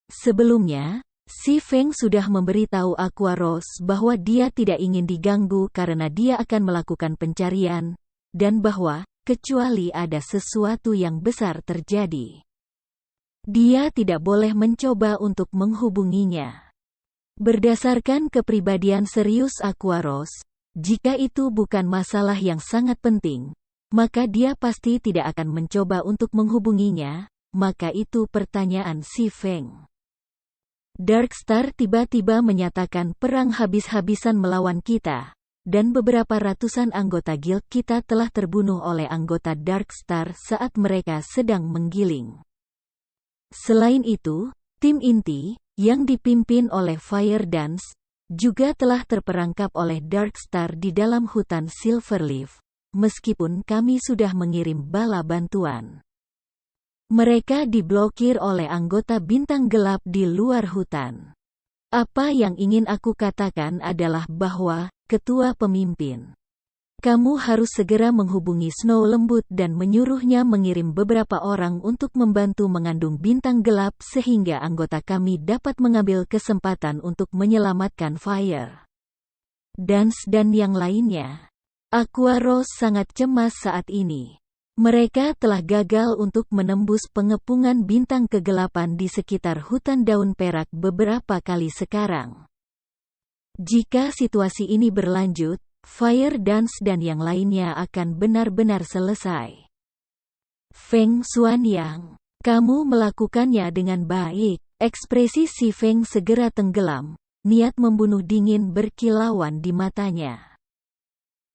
Sebelumnya, Si Feng sudah memberitahu Aqua Rose bahwa dia tidak ingin diganggu karena dia akan melakukan pencarian, dan bahwa, kecuali ada sesuatu yang besar terjadi, dia tidak boleh mencoba untuk menghubunginya. Berdasarkan kepribadian serius Aqua Rose, jika itu bukan masalah yang sangat penting, maka dia pasti tidak akan mencoba untuk menghubunginya, maka itu pertanyaan Si Feng. Darkstar tiba-tiba menyatakan perang habis-habisan melawan kita, dan beberapa ratusan anggota guild kita telah terbunuh oleh anggota Darkstar saat mereka sedang menggiling. Selain itu, tim inti, yang dipimpin oleh Fire Dance, juga telah terperangkap oleh Darkstar di dalam hutan Silverleaf, meskipun kami sudah mengirim bala bantuan. Mereka diblokir oleh anggota bintang gelap di luar hutan. Apa yang ingin aku katakan adalah bahwa, ketua pemimpin, kamu harus segera menghubungi Snow Lembut dan menyuruhnya mengirim beberapa orang untuk membantu mengandung bintang gelap sehingga anggota kami dapat mengambil kesempatan untuk menyelamatkan Fire Dance dan yang lainnya. Aqua Rose sangat cemas saat ini. Mereka telah gagal untuk menembus pengepungan bintang kegelapan di sekitar hutan daun perak beberapa kali sekarang. Jika situasi ini berlanjut, Fire Dance dan yang lainnya akan benar-benar selesai. Feng Xuanyang, kamu melakukannya dengan baik. Ekspresi Si Feng segera tenggelam, niat membunuh dingin berkilauan di matanya.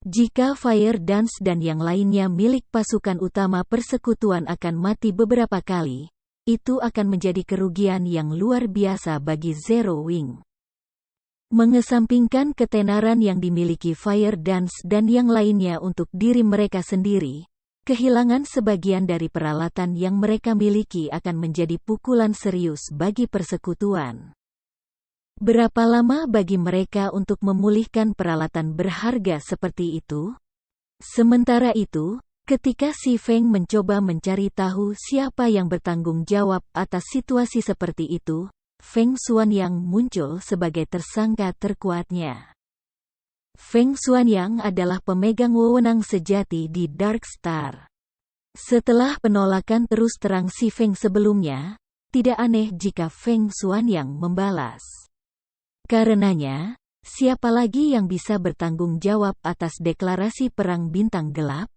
Jika Fire Dance dan yang lainnya milik pasukan utama persekutuan akan mati beberapa kali, itu akan menjadi kerugian yang luar biasa bagi Zero Wing. Mengesampingkan ketenaran yang dimiliki Fire Dance dan yang lainnya untuk diri mereka sendiri, kehilangan sebagian dari peralatan yang mereka miliki akan menjadi pukulan serius bagi persekutuan. Berapa lama bagi mereka untuk memulihkan peralatan berharga seperti itu? Sementara itu, ketika Si Feng mencoba mencari tahu siapa yang bertanggung jawab atas situasi seperti itu, Feng Xuanyang muncul sebagai tersangka terkuatnya. Feng Xuanyang adalah pemegang wewenang sejati di Darkstar. Setelah penolakan terus terang Si Feng sebelumnya, tidak aneh jika Feng Xuanyang membalas. Karenanya, siapa lagi yang bisa bertanggung jawab atas deklarasi perang bintang gelap?